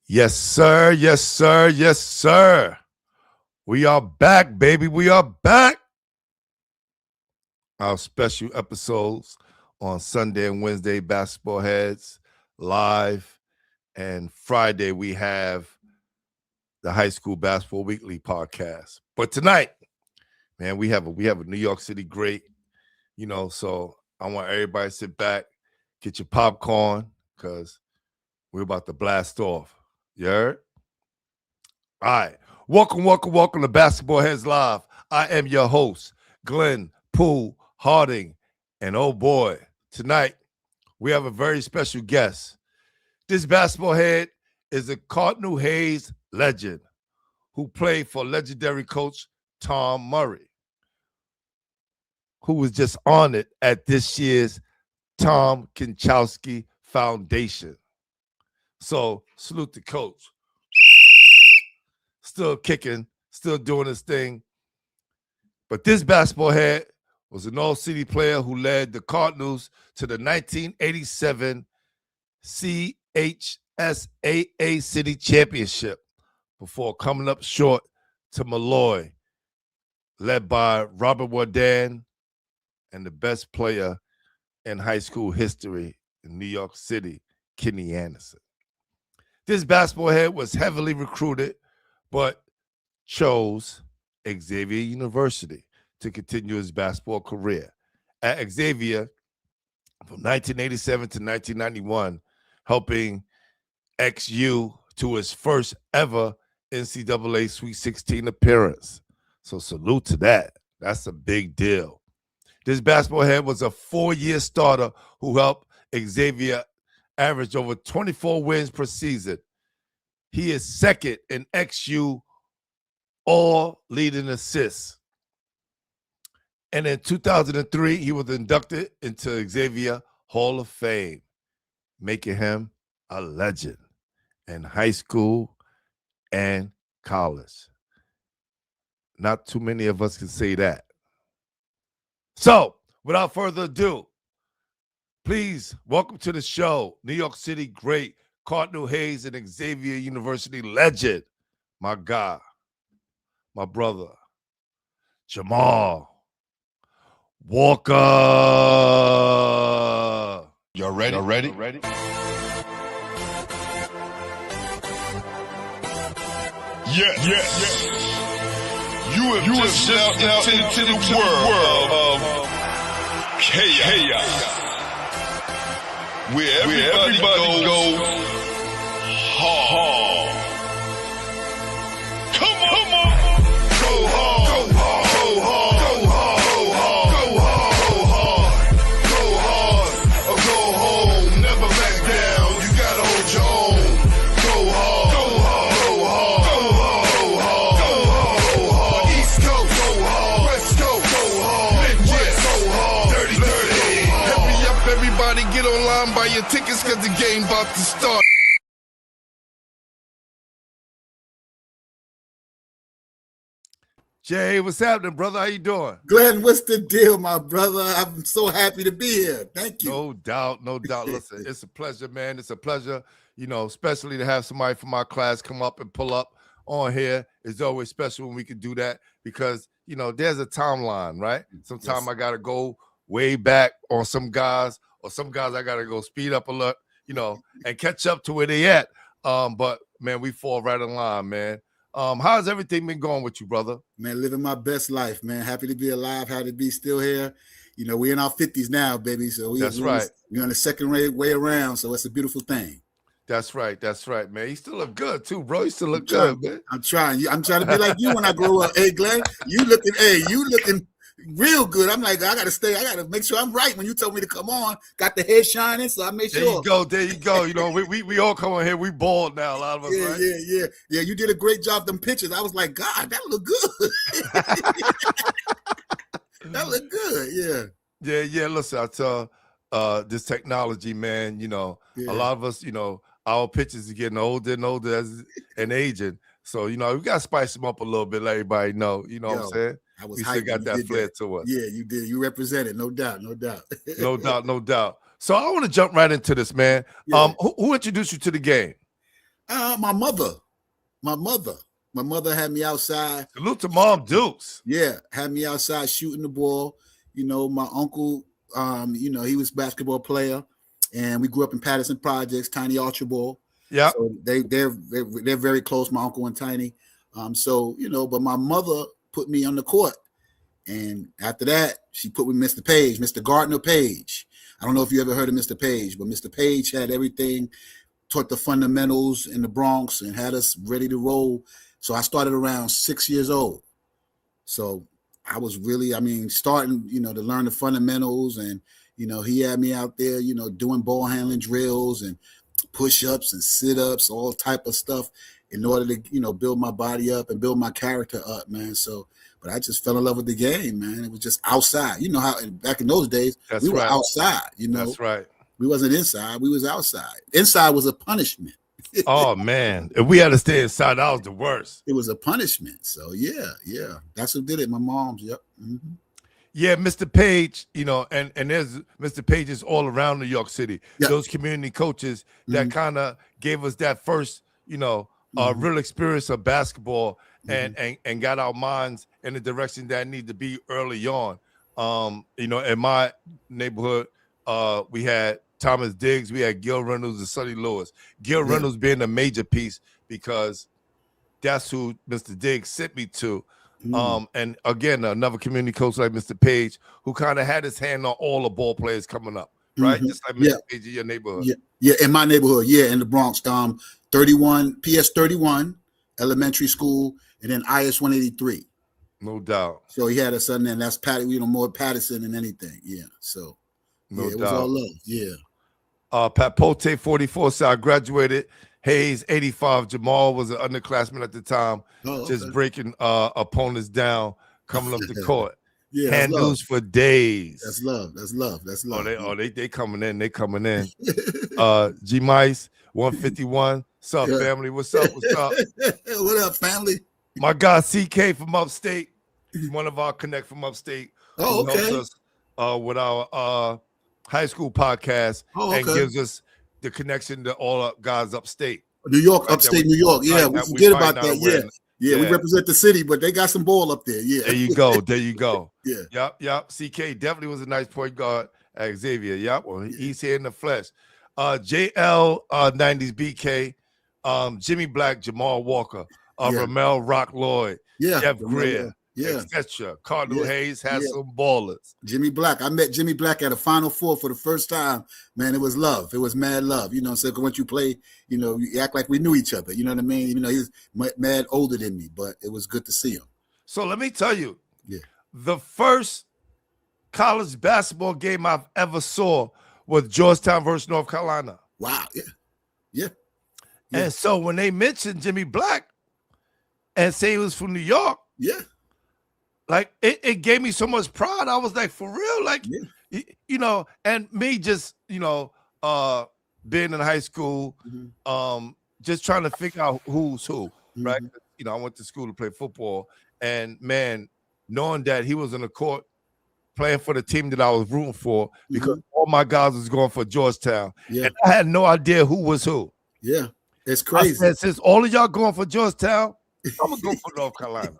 Yes, sir. Yes, sir. Yes, sir. We are back, baby. We are back. Our special episodes on Sunday and Wednesday, Basketball Heads live. And Friday, we have the High School Basketball Weekly podcast. But tonight, man, we have a New York City great, so I want everybody to sit back, get your popcorn, because we're about to blast off. You heard? All right. Welcome to Basketball Heads Live. I am your host, Glenn Poole Harding. And oh boy, tonight we have a very special guest. This basketball head is a Cardinal Hayes legend who played for legendary coach Tom Murray, who was just honored at this year's Tom Kinchowski Foundation. So salute the coach. Still kicking, still doing his thing. But this basketball head was an all-city player who led the Cardinals to the 1987 CHSAA City Championship before coming up short to Malloy, led by Robert Wardan and the best player in high school history in New York City, Kenny Anderson. This basketball head was heavily recruited, but chose Xavier University to continue his basketball career. At Xavier, from 1987 to 1991, helping XU to his first ever NCAA Sweet 16 appearance. So salute to that. That's a big deal. This basketball head was a 4-year starter who helped Xavier average over 24 wins per season. He is second in XU all leading assists. And in 2003, he was inducted into Xavier Hall of Fame, making him a legend in high school and college. Not too many of us can say that. So, without further ado, please welcome to the show, New York City great Cardinal Hayes and Xavier University legend, my guy, my brother, Jamal Walker. Y'all ready? Yes. You have just stepped into the world of chaos. Where everybody goes hard. Come on. Go hard. Go hard. Go hard. Go hard. Go hard. Go hard. Or go home. Never back down. You gotta hold your own. Go hard. Go hard. Go hard. Go hard. Go hard. Go hard. East Coast. Go hard. West Coast. Go hard. Midwest. Go hard. Dirty. Hurry up, everybody. Get online, buy your tickets, cause the game about to start. Jay, what's happening, brother? How you doing? Glenn, what's the deal, my brother? I'm so happy to be here. Thank you. No doubt. Listen, it's a pleasure, man. It's a pleasure, especially to have somebody from our class come up and pull up on here. It's always special when we can do that because, there's a timeline, right? Sometimes I got to go way back on some guys, or some guys I got to go speed up a lot, and catch up to where they at. But, man, we fall right in line, man. How's everything been going with you, brother? Man, living my best life, man. Happy to be alive, happy to be still here. We're in our 50s now, baby. So we're on the second way around. So it's a beautiful thing. That's right, man. You still look good too, bro. You still look good, man. I'm trying to be like you when I grow up. Hey, Glenn, you looking real good. I'm like, I gotta make sure I'm right when you told me to come on. Got the head shining, so I made sure. There you go. We all come on here. We bald now, a lot of us, right? Yeah. You did a great job. Them pictures. I was like, God, that look good. That look good. Yeah. Listen, I tell this technology, man. A lot of us, our pictures are getting older and older and aging. So, we got to spice them up a little bit, let everybody know. You know what I'm saying? We still got that flair to us. Yeah, you did. You represented, no doubt. No doubt. So I want to jump right into this, man. Yeah. Who introduced you to the game? My mother had me outside. Salute to Mom Dukes. Yeah, had me outside shooting the ball. You know, my uncle, he was a basketball player, and we grew up in Patterson Projects, Tiny Archibald. Yeah. So they're very close, my uncle and Tiny. But my mother put me on the court. And after that, she put with Mr. Page, Mr. Gardner Page. I don't know if you ever heard of Mr. Page, but Mr. Page had everything, taught the fundamentals in the Bronx and had us ready to roll. So I started around 6 years old. So I was really, starting, to learn the fundamentals. And, he had me out there, doing ball handling drills and push-ups and sit-ups, all type of stuff in order to, build my body up and build my character up, man. So, but I just fell in love with the game, man. It was just outside. You know how back in those days, we were outside, That's right. We wasn't inside. We was outside. Inside was a punishment. Oh, man. If we had to stay inside, that was the worst. It was a punishment. So, yeah. That's who did it. My mom's, yep. Mm-hmm. Yeah, Mr. Page, and there's Mr. Pages all around New York City. Yep. Those community coaches that kind of gave us that first, real experience of basketball and got our minds in the direction that need to be early on. In my neighborhood, we had Thomas Diggs, we had Gil Reynolds and Sonny Lewis. Gil Reynolds being a major piece because that's who Mr. Diggs sent me to. And again, another community coach like Mr. Page, who kind of had his hand on all the ball players coming up, right? Just like Mr. Page in your neighborhood. Yeah, in my neighborhood, in the Bronx. 31, PS 31, elementary school, and then IS 183. No doubt. So he had a son, and that's more Patterson than anything. Yeah. So no doubt. It was all love. Yeah. Pat Pote 44 said I graduated. Hayes 85. Jamal was an underclassman at the time, just breaking opponents down, coming up the court. Handles for days. That's love. They coming in. They coming in. G Mice 151. What's up, family? What's up? What up, family? My guy CK from upstate, one of our connect from upstate. Who helps us with our high school podcast and gives us the connection to all guys upstate. New York, upstate New York. Yeah, we forget about that. Yeah, we represent the city, but they got some ball up there. Yeah. There you go. Yep. CK definitely was a nice point guard at Xavier. Yep. Well, he's here in the flesh. JL 90s BK, Jimmy Black, Jamal Walker, Ramel Rock Lloyd, Jeff Greer. etc. Cardinal Hayes has some ballers. Jimmy Black. I met Jimmy Black at a Final Four for the first time. Man, it was love. It was mad love. So once you play, you act like we knew each other. You know what I mean? He was mad older than me, but it was good to see him. So let me tell you, the first college basketball game I've ever saw was Georgetown versus North Carolina. Wow. Yeah. And so when they mentioned Jimmy Black and say he was from New York, like it gave me so much pride. I was like, for real, like, and me just, being in high school, just trying to figure out who's who, right? I went to school to play football, and man, knowing that he was on the court playing for the team that I was rooting for, because all my guys was going for Georgetown, and I had no idea who was who. Yeah, it's crazy. I said, since all of y'all going for Georgetown, I'm gonna go for North Carolina.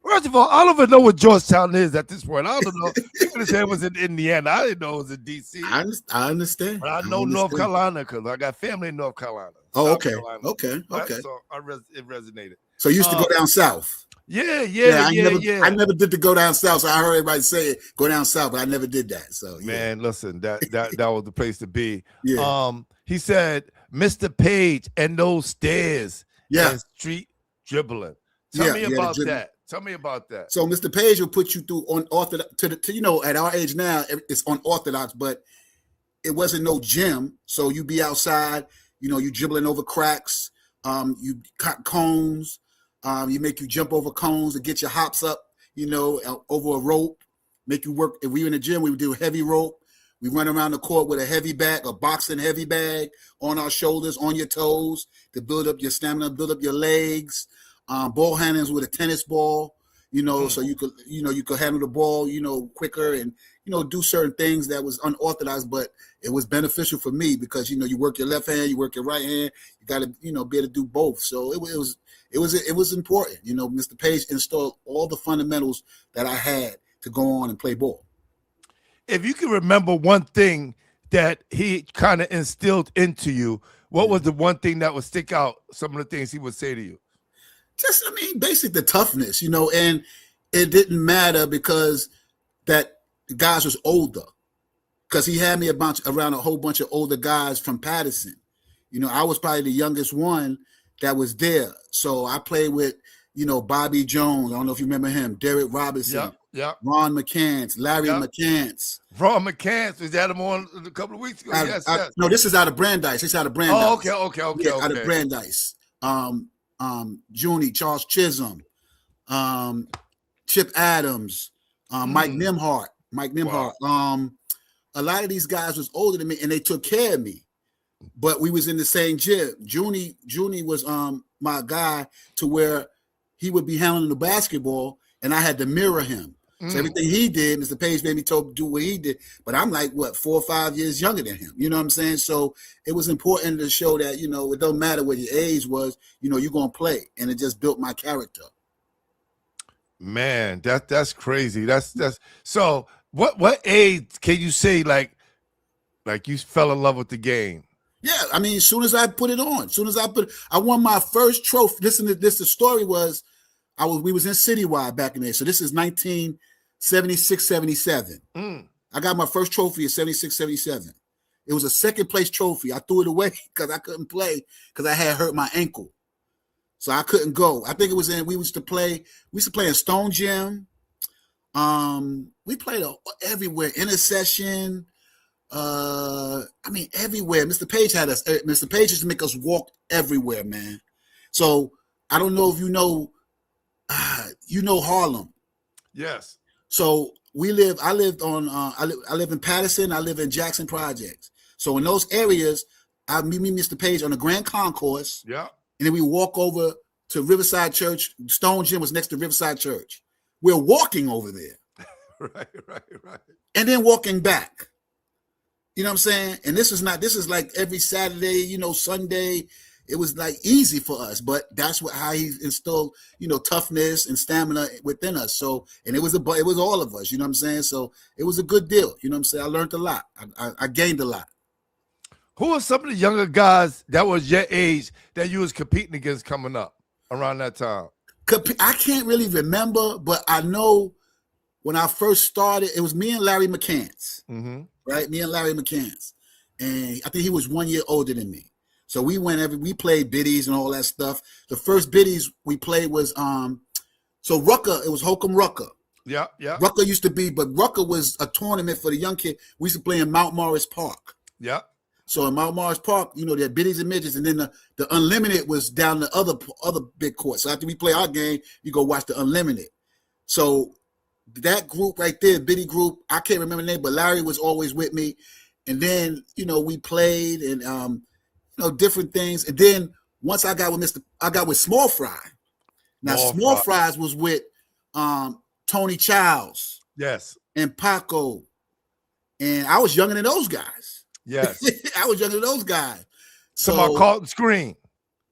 First of all, I don't even know what Georgetown is at this point. I don't know. People say it was in Indiana. I didn't know it was in D.C. I understand. But I know North Carolina because I got family in North Carolina. Oh, okay. Okay. So it resonated. So you used to go down south. Yeah. I never did to go down south. So I heard everybody say it, go down south, but I never did that. So man, listen, that was the place to be. He said, Mr. Page and those stairs and street dribbling. Tell me about that. Tell me about that. So Mr. Page will put you through unorthodox at our age now, it's unorthodox, but it wasn't no gym. So you be outside, you dribbling over cracks, you cut cones, you make you jump over cones to get your hops up, over a rope, make you work. If we were in the gym, we would do heavy rope. We run around the court with a heavy bag, a boxing heavy bag on our shoulders, on your toes to build up your stamina, build up your legs. Ball handlers with a tennis ball, so you could handle the ball, quicker and, do certain things that was unorthodox, but it was beneficial for me because, you work your left hand, you work your right hand, you got to, be able to do both. So it was important. Mr. Page installed all the fundamentals that I had to go on and play ball. If you can remember one thing that he kind of instilled into you, what was the one thing that would stick out, some of the things he would say to you? Basic the toughness, and it didn't matter because that the guys was older, because he had me around a whole bunch of older guys from Patterson. I was probably the youngest one that was there. So I played with, Bobby Jones. I don't know if you remember him, Derek Robinson, Ron McCants, Larry McCants. Ron McCants, was that him on a couple of weeks ago? Yes. No, this is out of Brandeis. It's out of Brandeis. Oh, okay. Out of Brandeis. Junie, Charles Chisholm, Chip Adams, Mike Nimhart. Wow. A lot of these guys was older than me, and they took care of me. But we was in the same gym. Junie was my guy to where he would be handling the basketball, and I had to mirror him. So everything he did, Mr. Page made me do what he did. But I'm like, 4 or 5 years younger than him. You know what I'm saying? So it was important to show that, it don't matter what your age was, you're going to play. And it just built my character. Man, that's crazy. That's so what age can you say like you fell in love with the game? Yeah, as soon as I put it on, I won my first trophy. Listen to this. The story was, we was in Citywide back in there. So this is 1976, 77. I got my first trophy in 76, 77. It was a second place trophy. I threw it away because I couldn't play because I had hurt my ankle. So I couldn't go. I think it was we used to play in Stone Gym. We played everywhere, Intercession. Everywhere. Mr. Page had us. Mr. Page used to make us walk everywhere, man. So I don't know if you know Harlem. Yes. So I live in Patterson. I live in Jackson Projects. So in those areas, I meet Mr. Page on the Grand Concourse. Yeah. And then we walk over to Riverside Church. Stone Gym was next to Riverside Church. We're walking over there. Right. And then walking back. You know what I'm saying? And this is like every Saturday, Sunday. It was like easy for us, but that's how he instilled, toughness and stamina within us. So, and it was all of us, you know what I'm saying? So it was a good deal. You know what I'm saying? I learned a lot. I gained a lot. Who are some of the younger guys that was your age that you was competing against coming up around that time? I can't really remember, but I know when I first started, it was me and Larry McCants, right? Me and Larry McCants. And I think he was 1 year older than me. So we played biddies and all that stuff. The first biddies we played was so Rucker, it was Holcomb Rucker. Yeah. Rucker used to be, but Rucker was a tournament for the young kid. We used to play in Mount Morris Park. Yeah. So in Mount Morris Park, they had biddies and midgets, and then the Unlimited was down the other big court. So after we play our game, you go watch the Unlimited. So that group right there, biddy group, I can't remember the name, but Larry was always with me. And then, we played and different things. And then once I got with Small Fry. Now Small Fries was with Tony Childs. Yes. And Paco. And I was younger than those guys. Yes. I was younger than those guys. So about Carlton Screen.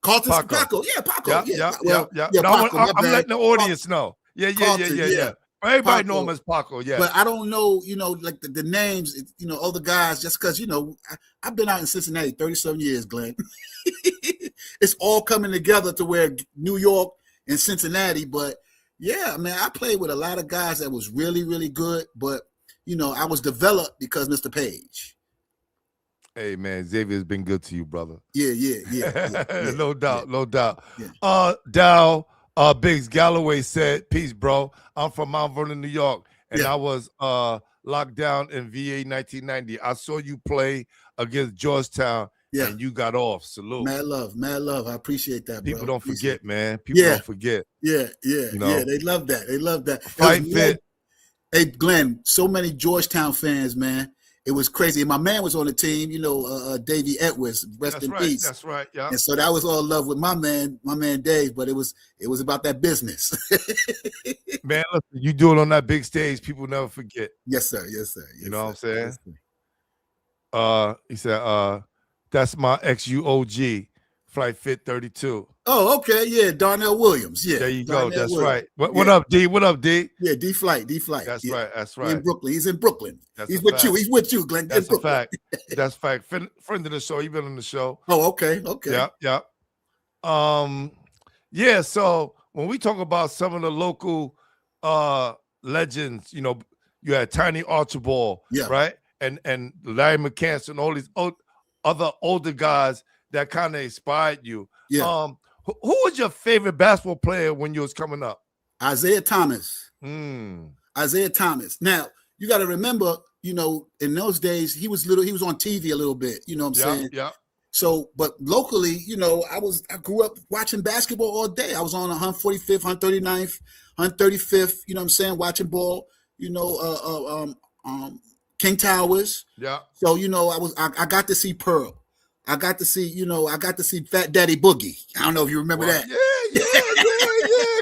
Carlton Paco. Yeah, Paco. Yeah. Paco, I'm letting the audience know. Yeah. Everybody know him as Paco, yeah. But I don't know, like the names, other guys, just because, I've been out in Cincinnati 37 years, Glenn. It's all coming together to where New York and Cincinnati. But, yeah, man, I played with a lot of guys that was really, really good. But, I was developed because Mr. Page. Hey, man, Xavier's been good to you, brother. Yeah. No doubt. Yeah. Dow. Biggs Galloway said, "Peace, bro. I'm from Mount Vernon, New York, and I was locked down in VA 1990. I saw you play against Georgetown, and you got off. Salute. Mad love. I appreciate that, bro. People don't forget, man. People don't forget. Yeah. They love that. Fight fit. Hey, Glenn, so many Georgetown fans, man. it was crazy. And my man was on the team, Davey Edwards, rest in peace. That's right. Yeah. And so that was all love with my man Dave, but it was about that business. Man, listen, you do it on that big stage, people never forget. Yes, sir. Yes, sir. Yes, you know what I'm saying? Yes, He said, that's my XUOG, Flight Fit 32. Oh, okay. Yeah, Darnell Williams. Yeah. There you Darnell go. That's Williams. right. What up, D? What up, D? Yeah, D Flight. That's right. That's right. In Brooklyn. He's in Brooklyn. He's He's with you, Glenn. That's a fact. That's a fact. Friend of the show. You've been on the show. Oh, okay. Yeah. Yeah. So when we talk about some of the local legends, you had Tiny Archibald, right? And Larry McCants and all these other older guys that kind of inspired you. Yeah. Who was your favorite basketball player when you was coming up? Isaiah Thomas. Isaiah Thomas. Now, you got to remember, in those days, he was on TV a little bit, you know what I'm saying? Yeah. So, but locally, I grew up watching basketball all day. I was on 145th, 139th, 135th, you know what I'm saying, watching ball, King Towers. Yeah. So, I got to see Pearl. I got to see Fat Daddy Boogie. I don't know if you remember that. Yeah.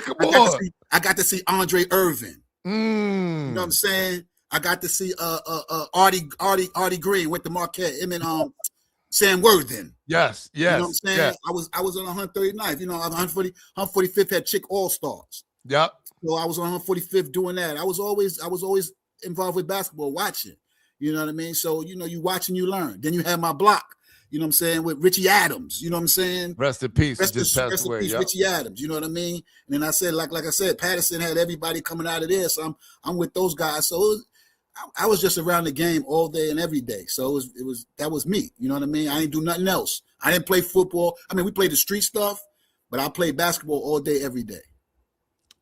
Come on. I got to see Andre Irvin. You know what I'm saying? I got to see Artie Green with the Marquette. Him and Sam Worthen. Yes. You know what I'm saying? Yes. I was on 139th. 145th had Chick All Stars. Yep. So I was on 145th doing that. I was always involved with basketball, watching. You know what I mean? So you watch and you learn. Then you have my block. You know what I'm saying? With Richie Adams, you know what I'm saying? Rest in peace. Rest in peace, Richie Adams. You know what I mean? And then I said, like I said, Patterson had everybody coming out of there. So I'm with those guys. So I was just around the game all day and every day. So that was me. You know what I mean? I didn't do nothing else. I didn't play football. I mean, we played the street stuff, but I played basketball all day, every day.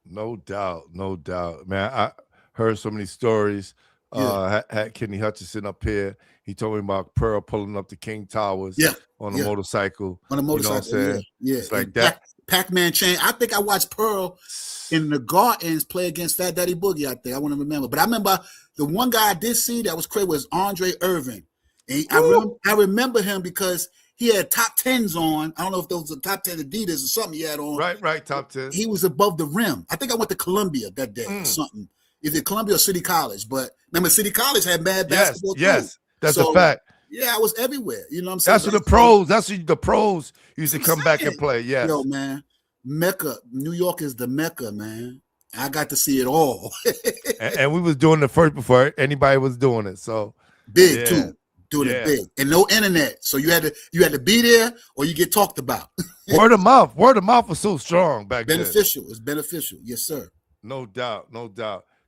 No doubt. Man, I heard so many stories. Had Kenny Hutchinson up here. He told me about Pearl pulling up the King Towers on a motorcycle. On a motorcycle, you know what I'm saying? Yeah. It's like that. Pac-Man chain. I think I watched Pearl in the Gardens play against Fat Daddy Boogie, I think. I want to remember. But I remember the one guy I did see that was crazy was Andre Irvin. And I remember him because he had top 10s on. I don't know if those were top 10 Adidas or something he had on. Right, top 10. He was above the rim. I think I went to Columbia that day or something. Is it Columbia or City College? But remember, City College had bad basketball too. Yes, that's a fact. Yeah, I was everywhere. You know what I'm saying? That's what the pros used to come back and play. Yes. Yo, man, Mecca, New York is the Mecca, man. I got to see it all. and we was doing it first before anybody was doing it. So big too. Doing it big. And no internet. So you had to be there or you get talked about. Word of mouth was so strong back then. It's beneficial. Yes, sir. No doubt.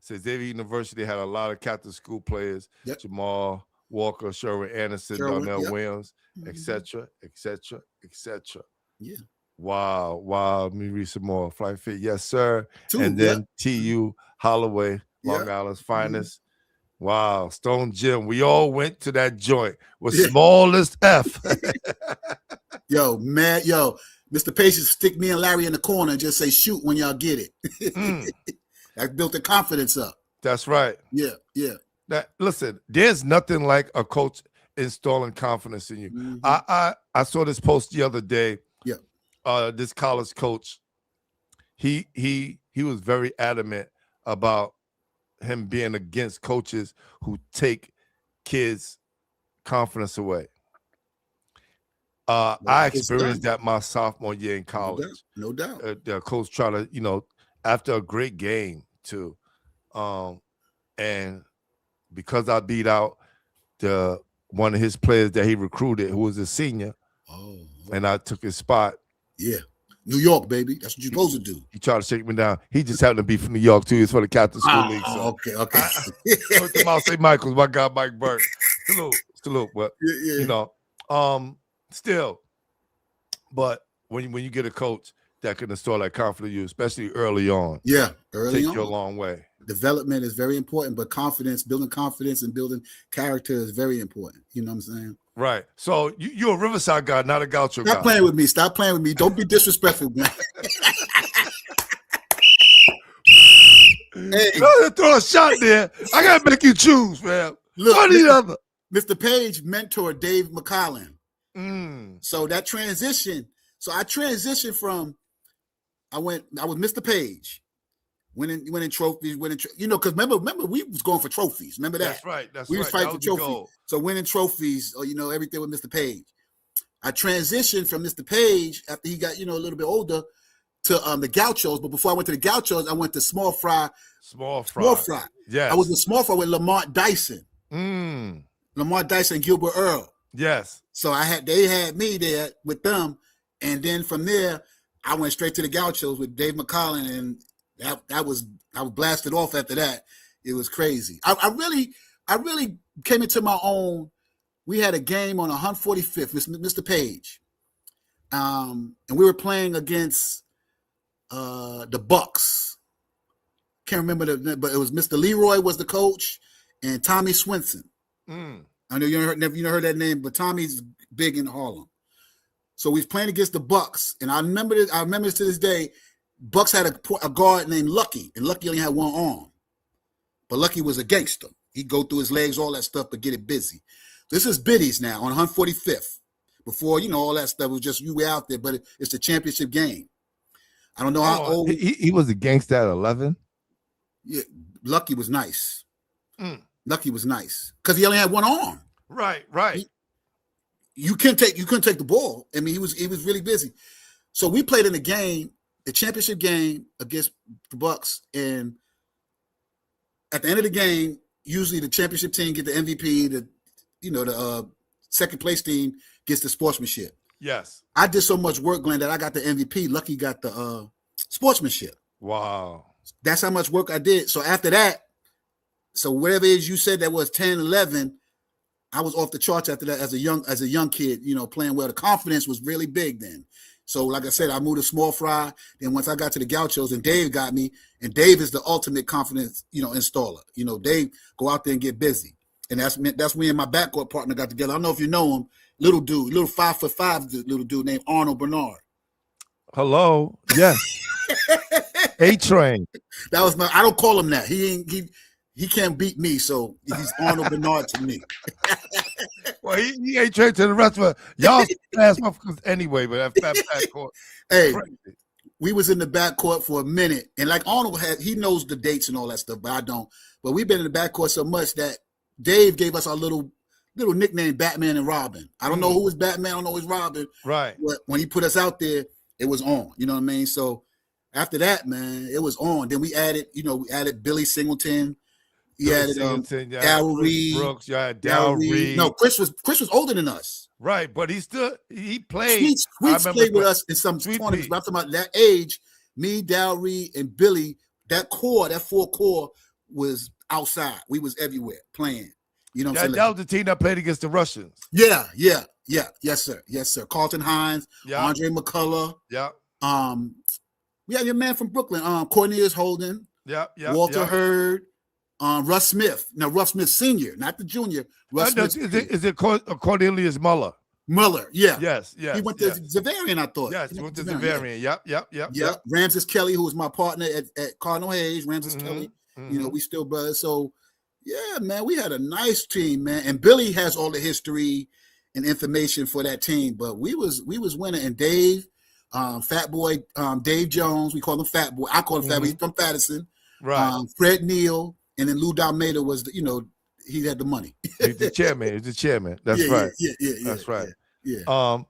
So Xavier University had a lot of Catholic school players. Yep. Jamal Walker, Sherwin Anderson, Darnell Williams, etc. Yeah. Wow. Let me read some more. Flight Fit, yes, sir. And then then TU Holloway, Long Island's finest. Wow, Stone Gym. We all went to that joint with smallest F. Yo, man, Mr. Patience stick me and Larry in the corner and just say shoot when y'all get it. That built the confidence up. That's right. Yeah. Listen, there's nothing like a coach installing confidence in you. I saw this post the other day. Yeah. This college coach, he was very adamant about him being against coaches who take kids' confidence away. I experienced that my sophomore year in college. No doubt. The coach tried to, after a great game too, and because I beat out one of his players that he recruited, who was a senior, and I took his spot. Yeah, New York, baby. That's what you're supposed to do. He tried to shake me down. He just happened to be from New York too. He's for the Catholic School League. So. Okay. To Mount St. Michael's, my guy Mike Burke. Salute. But still. But when you get a coach that can install that confidence in you, especially early on. Yeah, early on. Take you a long way. Development is very important, but building confidence and building character is very important. You know what I'm saying? Right. So you're a Riverside guy, not a Gaucho guy. Stop playing with me. Don't be disrespectful, man. Hey. Throw a shot there. I gotta make you choose, man. Look, one or the other. Mr. Page mentored Dave McCollin. Mm. So that transition. So I transitioned from. I was Mr. Page, winning trophies, because remember we was going for trophies. Remember that? That's right. We was fighting for the trophies. goal. So winning trophies, or everything with Mr. Page. I transitioned from Mr. Page after he got a little bit older to the Gauchos. But before I went to the Gauchos, I went to Small Fry. Small Fry. Yeah. I was in Small Fry with Lamont Dyson. Mm. Lamont Dyson and Gilbert Earl. Yes. So they had me there with them, and then from there I went straight to the Gauchos with Dave McCollin, and I was blasted off after that. It was crazy. I really came into my own. We had a game on 145th, Mr. Page, and we were playing against the Bucks. Can't remember but it was Mr. Leroy was the coach, and Tommy Swinson. Mm. I know you never heard that name, but Tommy's big in Harlem. So we was playing against the Bucks, and I remember this to this day. Bucks had a guard named Lucky, and Lucky only had one arm, but Lucky was a gangster. He'd go through his legs, all that stuff, but get it busy. This is biddies now on 145th. Before all that stuff was just you were out there, but it's the championship game. I don't know how old he was a gangster at 11. Yeah, Lucky was nice. Mm. Lucky was nice because he only had one arm. Right. You couldn't take the ball. I mean, he was really busy. So we played in the championship game against the Bucks, and at the end of the game, usually the championship team get the MVP. The second place team gets the sportsmanship. Yes. I did so much work, Glenn, that I got the MVP. Lucky got the sportsmanship. Wow. That's how much work I did. So after that, whatever it is you said that was 10, 11, I was off the charts after that as a young kid, playing well. The confidence was really big then. So like I said, I moved to Small Fry. Then once I got to the Gauchos, and Dave got me, and Dave is the ultimate confidence, installer. Dave go out there and get busy. And that's me and my backcourt partner got together. I don't know if you know him, little 5'5" little dude named Arnold Bernard. Hello. Yes. A-Train. That was I don't call him that. He can't beat me, so he's Arnold Bernard to me. Well, he ain't trade to the rest of us. Y'all fast motherfuckers anyway, but that backcourt. Hey, we was in the backcourt for a minute, and like Arnold he knows the dates and all that stuff, but I don't. But we've been in the backcourt so much that Dave gave us our little nickname, Batman and Robin. I don't know who was Batman, I don't know who was Robin. Right. But when he put us out there, it was on. You know what I mean? So after that, man, it was on. Then we added Billy Singleton. He added Darryl Reed. Brooks, Darryl Reed. No, Chris was older than us. Right, but he played. Sweets played with us in some tournaments. But I'm talking about that age. Me, Darryl Reed, and Billy. That full core was outside. We was everywhere playing. You know what I'm saying? That was the team that played against the Russians. Yeah. Yes, sir. Carlton Hines, Andre McCullough. Yeah. We had your man from Brooklyn, Cornelius Holden. Yeah. Walter Hurd. Russ Smith. Now, Russ Smith Sr., not the junior. Russ Smith. Is it Cornelius Muller? Muller, yeah. Yes. He went to Xavier, I thought. Yes, he went to Xavier. Yep. Ramses Kelly, who was my partner at Cardinal Hayes. Ramses Kelly. Mm-hmm. We still brothers. So, yeah, man, we had a nice team, man. And Billy has all the history and information for that team. But we was winning. And Dave, Fat Boy, Dave Jones, we call him Fat Boy. I call him Fat Boy. He's from Patterson. Right. Fred Neal. And then Lou Dalmeda was, he had the money. He's the chairman. That's right. Yeah. That's right. Yeah.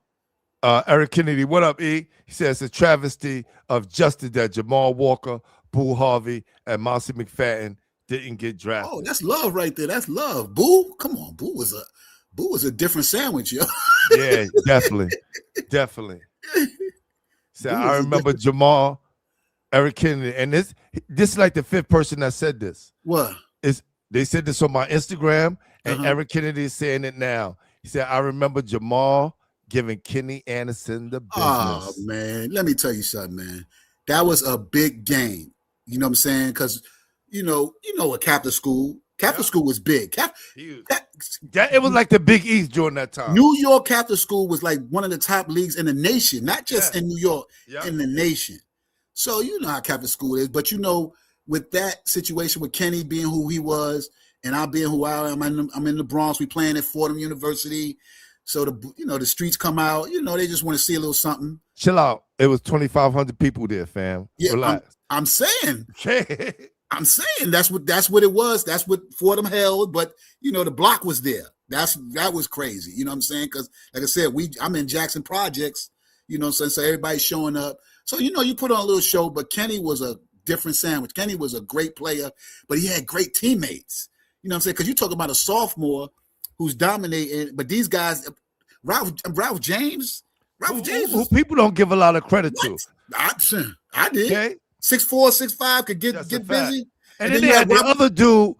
Eric Kennedy, what up, E? He says it's a travesty of justice that Jamal Walker, Boo Harvey, and Mousy McFadden didn't get drafted. Oh, that's love right there. That's love. Boo, come on. Boo was a different sandwich, yo. Yeah, definitely. So I remember Jamal. Eric Kennedy, and this is like the fifth person that said this. What? They said this on my Instagram, and Eric Kennedy is saying it now. He said, I remember Jamal giving Kenny Anderson the business. Oh, man. Let me tell you something, man. That was a big game. You know what I'm saying? Because, what Catholic school was big. It was like the Big East during that time. New York Catholic school was like one of the top leagues in the nation, not just in New York, in the nation. So you know how Catholic school is, but with that situation with Kenny being who he was, and I being who I am, I'm in the Bronx. We playing at Fordham University. So the streets come out, they just want to see a little something. Chill out. It was 2,500 people there, fam. Yeah, relax. I'm saying. Okay. I'm saying that's what it was. That's what Fordham held. But the block was there. That was crazy. You know what I'm saying? Because like I said, I'm in Jackson Projects. So everybody's showing up. So you put on a little show. But Kenny was a different sandwich. Kenny was a great player, but he had great teammates. You know what I'm saying? Because you talk about a sophomore who's dominating, but these guys, Ralph James, who people don't give a lot of credit to. I did. Okay. 6'4", 6'5", could get busy. And then they had the other dude,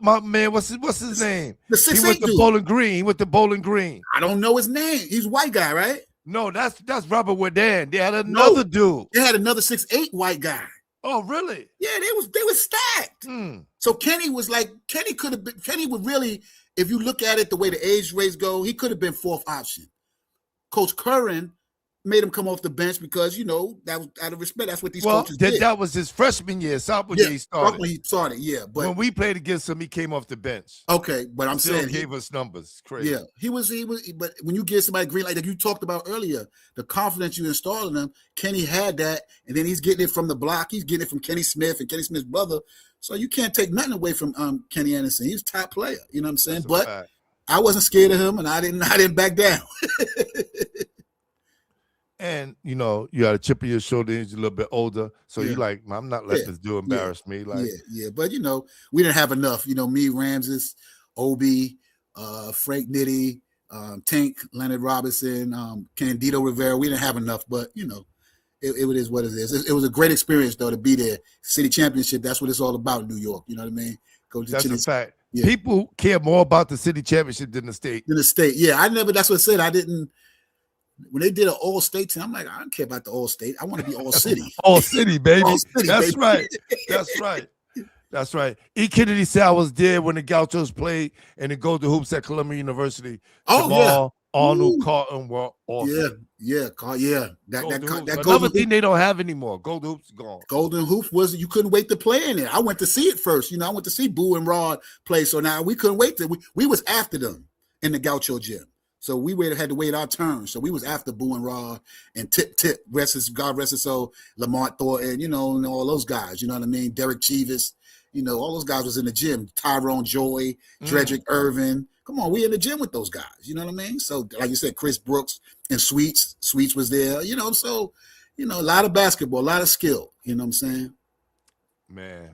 my man, what's his name? The 6'8" He went to Bowling Green. He went to Bowling Green. I don't know his name. He's a white guy, right? No, that's Robert Wardan. They had another dude. They had another 6'8" white guy. Oh, really? Yeah, they were stacked. So Kenny would really, if you look at it the way the age race go, he could have been fourth option. Coach Curran made him come off the bench because, that was out of respect. That's what these coaches did. That was his freshman year, sophomore year he started. When he started, yeah. But when we played against him, he came off the bench. Okay, but I'm saying he gave us numbers. Crazy. Yeah, he was. But when you give somebody green light, like you talked about earlier, the confidence you install in them, Kenny had that, and then he's getting it from the block. He's getting it from Kenny Smith and Kenny Smith's brother. So you can't take nothing away from Kenny Anderson. He's a top player. You know what I'm saying? But I wasn't scared of him, and I didn't back down. And you got a chip on your shoulder. He's a little bit older, so you like, I'm not letting this dude embarrass me. Like, but we didn't have enough. Me, Ramses, Obi, Frank Nitty, Tank, Leonard Robinson, Candido Rivera. We didn't have enough, but it is what it is. It was a great experience though to be there. City championship. That's what it's all about in New York. You know what I mean? That's a fact. Yeah. People care more about the city championship than the state. Yeah. That's what I said. I didn't. When they did an all state team, I'm like, I don't care about the all state. I want to be all city. All city, baby. All city, That's baby. Right. That's right. That's right. E. Kennedy said I was there when the Gauchos played and the Golden Hoops at Columbia University. Jamal, Arnold, Carlton were awesome. Yeah. That another thing they don't have anymore. Golden Hoops gone. Golden Hoops you couldn't wait to play in there. I went to see it first. I went to see Boo and Rod play. So now we couldn't wait we was after them in the Gaucho gym. So we had to wait our turn. So we was after Boo and Rod and Tip, God rest his soul, Lamont Thornton, and all those guys. You know what I mean? Derek Chivas, all those guys was in the gym. Tyrone Joy, Dredrick Irvin. Come on, we in the gym with those guys. You know what I mean? So like you said, Chris Brooks and Sweets was there. So a lot of basketball, a lot of skill. You know what I'm saying? Man.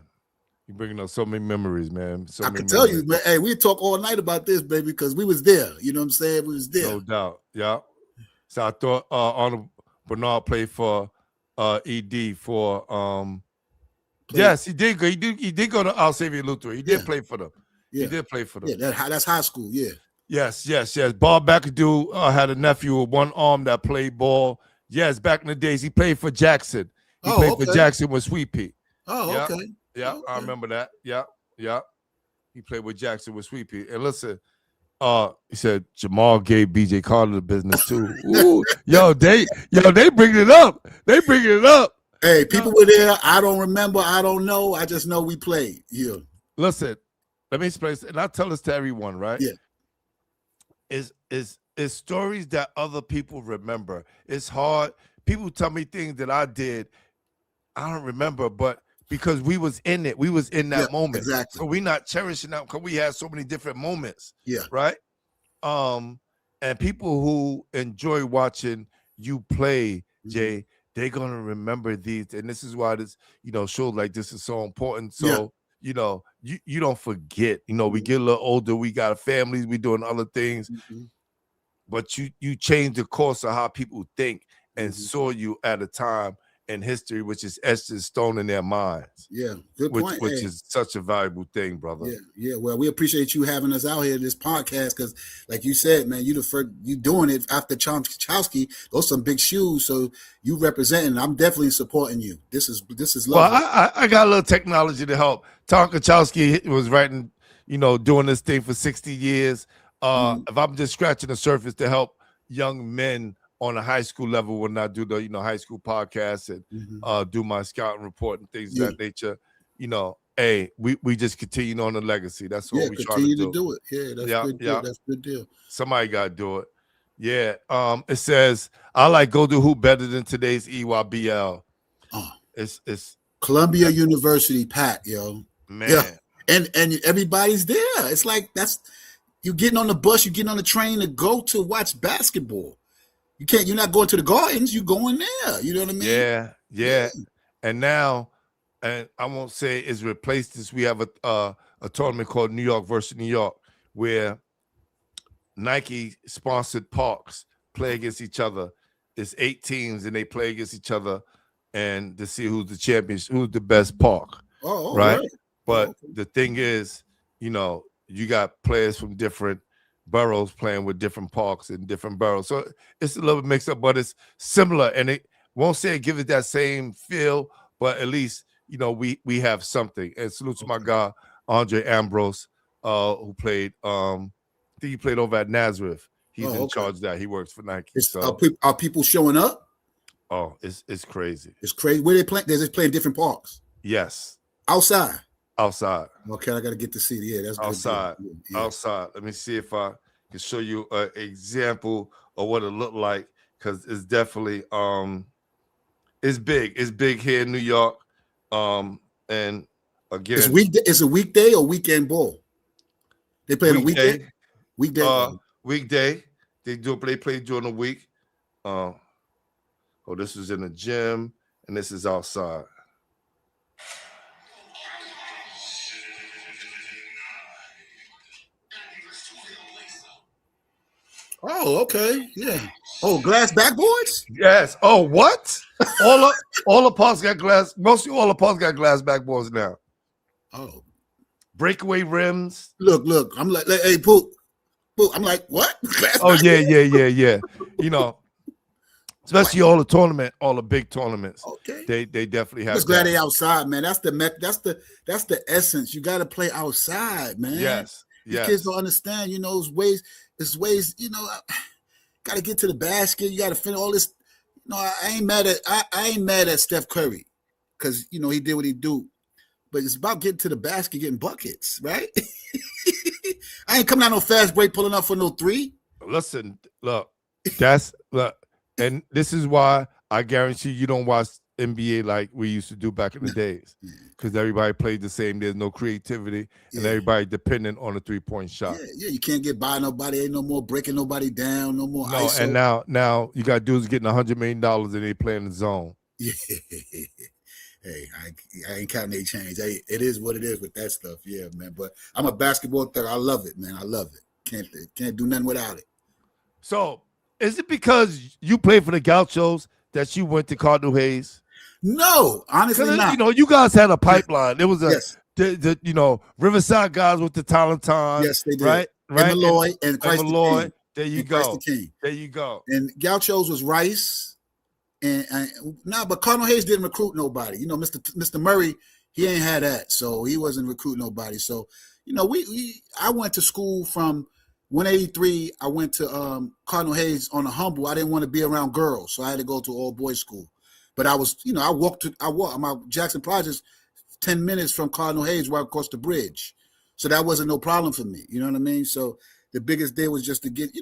You're bringing up so many memories, man. I can tell you, man. Hey, we talk all night about this, baby, because we was there. You know what I'm saying? We was there. No doubt. Yeah. So I thought Arnold Bernard played for ED for yes, he did go. He did go to Xavier Lutheran. He did play for them. Yeah. He did play for them. Yeah, that's high school. Yeah. Yes. Bob McAdoo had a nephew with one arm that played ball. Yes, back in the days, he played for Jackson. He played for Jackson with Sweet Pea. Oh, okay. Yeah, okay. I remember that. Yeah. He played with Jackson with Sweet Pea. And listen, he said Jamal gave BJ Carter the business too. Ooh, they bring it up. Hey, people were there. I don't remember. I don't know. I just know we played. Yeah. Listen, let me explain, and I tell this to everyone, right? Yeah. Is stories that other people remember. It's hard. People tell me things that I did. I don't remember, but because we was in it. We was in that moment. Exactly. So we not cherishing that because we had so many different moments. Yeah. Right? And people who enjoy watching you play, Jay, they're gonna remember these. And this is why this, shows like this is so important. So, you don't forget. We get a little older, we got families, we doing other things. But you change the course of how people think and saw you at a time in history, which is etched in stone in their minds. Yeah, good point. Which is such a valuable thing, brother. Yeah. Well, we appreciate you having us out here in this podcast because, like you said, man, you doing it after Chomsky. Those some big shoes, so you representing. I'm definitely supporting you. This is lovely. Well, I got a little technology to help. Tom Kachowski was writing, doing this thing for 60 years. If I'm just scratching the surface to help young men on a high school level when I do the high school podcast and do my scouting report and things of that nature, hey, we just continue on the legacy. That's all Yeah, we trying to continue do. to do it. Yeah, that's Yeah, good deal. yeah. That's good deal. Somebody got to do it. Yeah. It says I like go to hoop better than today's EYBL. Oh, It's Columbia University, Pat, yo. man. Yeah, and everybody's there. It's like you getting on the bus, you getting on the train to go to watch basketball. You're not going to the Gardens, you going there. You know what I mean? Yeah. And now, and I won't say it's replaced this. We have a tournament called New York versus New York, where Nike sponsored parks play against each other. It's 8 teams and they play against each other, and to see who's the champions, who's the best park. Oh, right. But the thing is, you got players from different boroughs playing with different parks in different boroughs. So it's a little bit mixed up, but it's similar. And it won't say give it that same feel, but at least, we have something. And salute to my guy, Andre Ambrose, who played, I think he played over at Nazareth. He's in charge of that. He works for Nike. Are people showing up? Oh, it's crazy. It's crazy. Where they play? They're just playing different parks. Yes. Outside. Okay, I got to get to see it. Yeah, that's outside. Good. Yeah. Outside. Let me see if I can show you an example of what it looked like, because it's definitely it's big. It's big here in New York. And again, it's a weekday or weekend ball. They play on a weekday. Weekday. They play during the week. This is in the gym and this is outside. Oh, okay. Yeah. Oh, glass backboards? Yes. Oh, what? all the parks got glass. Mostly all the parks got glass backboards now. Oh. Breakaway rims. Look. I'm like, hey, Poop. I'm like, what? Glass yeah. Especially all the big tournaments. Okay. They definitely have. I'm just glad they outside, man. That's the essence. You got to play outside, man. Yes. These kids don't understand, there's ways, got to get to the basket. You got to finish all this. I ain't mad at Steph Curry because, he did what he do. But it's about getting to the basket, getting buckets, right? I ain't coming out no fast break, pulling up for no three. Listen, look, and this is why I guarantee you don't watch NBA like we used to do back in the days, because everybody played the same. There's no creativity, and everybody dependent on a 3-point shot. Yeah, you can't get by nobody. Ain't no more breaking nobody down. No more. No, ISO. And now you got dudes getting $100 million and they playing the zone. Yeah. Hey, I ain't counting they change. Hey, it is what it is with that stuff. Yeah, man. But I'm a basketball thug. I love it, man. I love it. Can't do nothing without it. So, is it because you played for the Gauchos that you went to Cardinal Hayes? No, honestly not. You guys had a pipeline. There was the Riverside guys with the Talenton. Yes, they did. Right. And Malloy and Christ the King. There you go. There you go. And Gauchos was Rice. But Cardinal Hayes didn't recruit nobody. Mr. Murray, he ain't had that, so he wasn't recruiting nobody. So, I went to school from 183. I went to Cardinal Hayes on a humble. I didn't want to be around girls, so I had to go to all boys school. But I was, I walked my Jackson Projects 10 minutes from Cardinal Hayes right across the bridge, so that wasn't no problem for me. You know what I mean? So the biggest day was just to get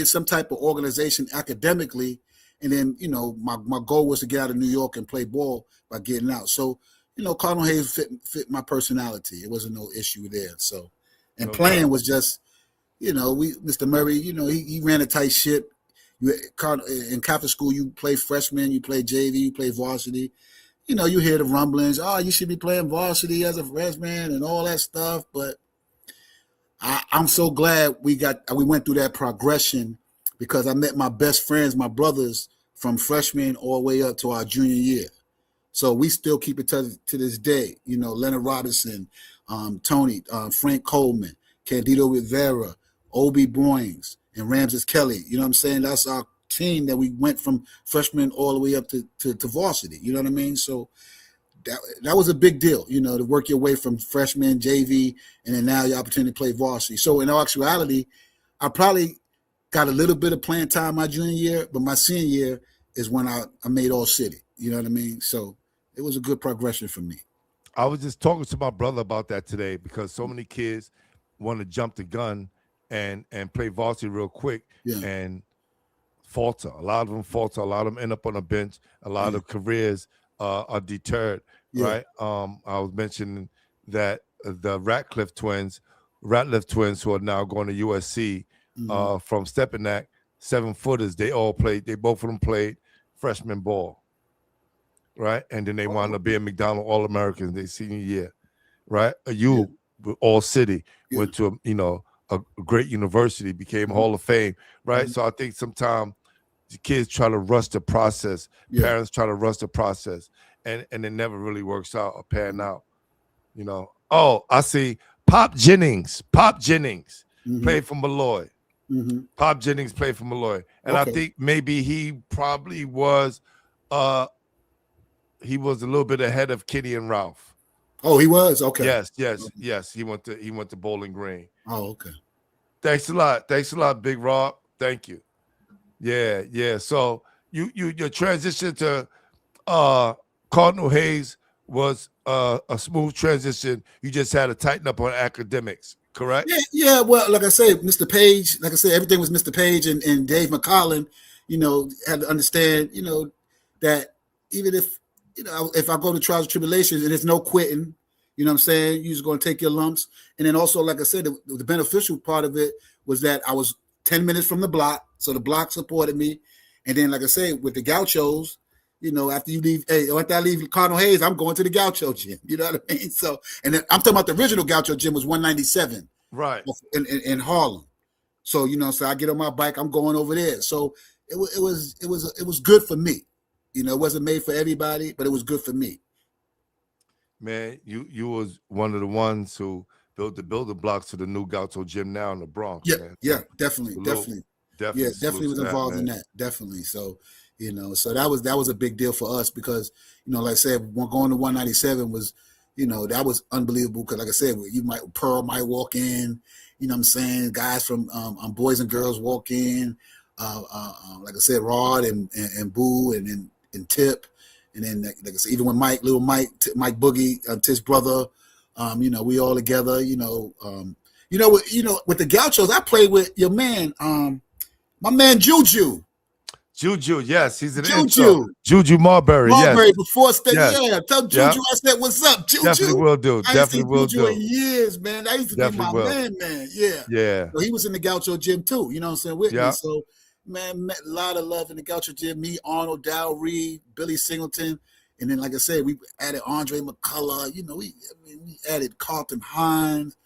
some type of organization academically. And then, my goal was to get out of New York and play ball by getting out. So, Cardinal Hayes fit my personality. It wasn't no issue there. So, and playing was just, Mr. Murray, he ran a tight ship. In Catholic school, you play freshman, you play JV, you play varsity. You hear the rumblings. Oh, you should be playing varsity as a freshman and all that stuff. But I'm so glad we went through that progression, because I met my best friends, my brothers, from freshman all the way up to our junior year. So we still keep in touch to this day. Leonard Robinson, Tony, Frank Coleman, Candido Rivera, Obi Boyings, and Ramses Kelly. You know what I'm saying? That's our team that we went from freshman all the way up to varsity. You know what I mean? So that was a big deal, to work your way from freshman, JV, and then now your opportunity to play varsity. So in actuality, I probably got a little bit of playing time my junior year, but my senior year is when I made all city. You know what I mean? So it was a good progression for me. I was just talking to my brother about that today because so many kids want to jump the gun and play varsity real quick and falter. A lot of them falter. A lot of them end up on a bench. A lot of careers are deterred. Right. I was mentioning that the Ratcliffe twins, who are now going to USC from Stepinac, 7-footers. They both of them played freshman ball. Right. And then they wound up being McDonald All-Americans their senior year. Right. All City, went to a great university, became Hall of Fame. Right. So I think sometimes the kids try to rush the process. Parents try to rush the process, and it never really works out or pan out. Oh, I see. Pop Jennings played for Malloy. Pop Jennings played for Malloy, and I think maybe he probably was a little bit ahead of Kitty and Ralph. Oh, he was? Okay. Yes. He went to Bowling Green. Oh, okay. Thanks a lot, Big Rob. Thank you. Yeah. So your transition to Cardinal Hayes was a smooth transition. You just had to tighten up on academics, correct? Yeah. Well, like I say, Mr. Page, everything was Mr. Page and Dave McCollin, had to understand, that even if I go to trials and tribulations and there's no quitting, you know what I'm saying? You're just going to take your lumps. And then also, like I said, the beneficial part of it was that I was 10 minutes from the block. So the block supported me. And then, like I say, with the Gauchos, after I leave Cardinal Hayes, I'm going to the Gaucho gym. You know what I mean? So, and then I'm talking about the original Gaucho gym was 197. Right. In Harlem. So, so I get on my bike, I'm going over there. So it was good for me. It wasn't made for everybody, but it was good for me. Man, you was one of the ones who built the building blocks to the new Gaucho gym now in the Bronx. Yeah, definitely. Definitely was involved in that. Definitely. So, so that was a big deal for us because, like I said, going to 197 was, that was unbelievable because, like I said, Pearl might walk in, what I'm saying, guys from Boys and Girls walk in, like I said, Rod and Boo and Tip. And then, like I said, even when Mike Boogie, Tipp's brother, we all together, with the Gauchos, I played with your man, my man Juju, yes, he's an Juju. Juju Marbury, before state, tell Juju I said, what's up, Juju? Definitely will do. I ain't seen Juju in years, man. I used to be my man, Yeah. So he was in the Gaucho gym too, you know what I'm saying, with me. So, man, met a lot of love in the Gaucho gym. Me, Arnold, Dow Reed, Billy Singleton. And then, like I said, we added Andre McCullough. We added Carlton Hines.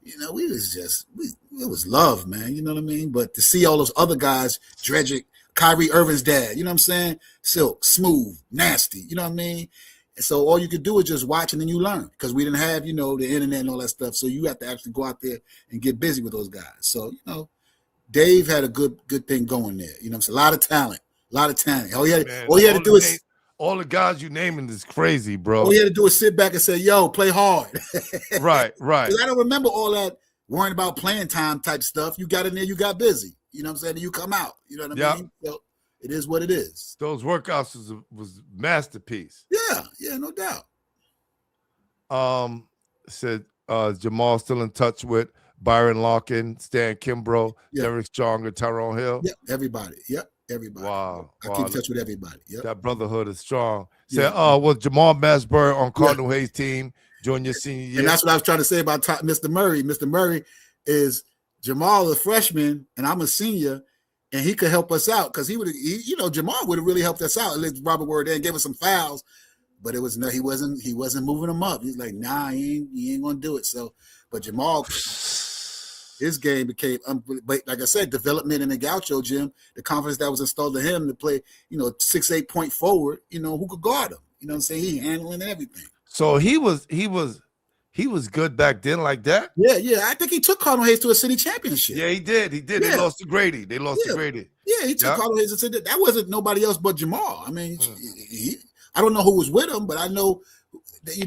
It was love, man. You know what I mean? But to see all those other guys, Dredgick, Kyrie Irving's dad, you know what I'm saying? Silk, Smooth, Nasty, you know what I mean? And so all you could do is just watch and then you learn because we didn't have, the internet and all that stuff. So you have to actually go out there and get busy with those guys. So, Dave had a good thing going there. It's a lot of talent. All he had to do is all the guys you naming is crazy, bro. All he had to do is sit back and say, "Yo, play hard." Right. Because I don't remember all that worrying about playing time type stuff. You got in there, you got busy. You know what I'm saying? And you come out. You know what I mean? So it is what it is. Those workouts was masterpiece. Yeah, no doubt. Said Jamal still in touch with Byron Larkin, Stan Kimbrough, Derek Strong, and Tyrone Hill. Yeah, everybody. Yep, everybody. Wow. I keep in touch with everybody. Yep. That brotherhood is strong. Said, was Jamal Masburg on Cardinal Hayes' team during your senior year? And that's what I was trying to say about Mr. Murray. Mr. Murray is Jamal, a freshman, and I'm a senior, and he could help us out because Jamal would have really helped us out. At least Robert Word and gave us some fouls, but he wasn't moving them up. He's like, nah, he ain't gonna do it. So, but Jamal, his game became, like I said, development in the Gaucho gym, the confidence that was installed in him to play, 6'8" point forward, who could guard him. You know what I'm saying? He handling everything. So he was good back then like that? Yeah. I think he took Cardinal Hayes to a city championship. Yeah, he did. Yeah. They lost to Grady. Yeah, he took Cardinal Hayes and said that wasn't nobody else but Jamal. I mean, I don't know who was with him, but I know, he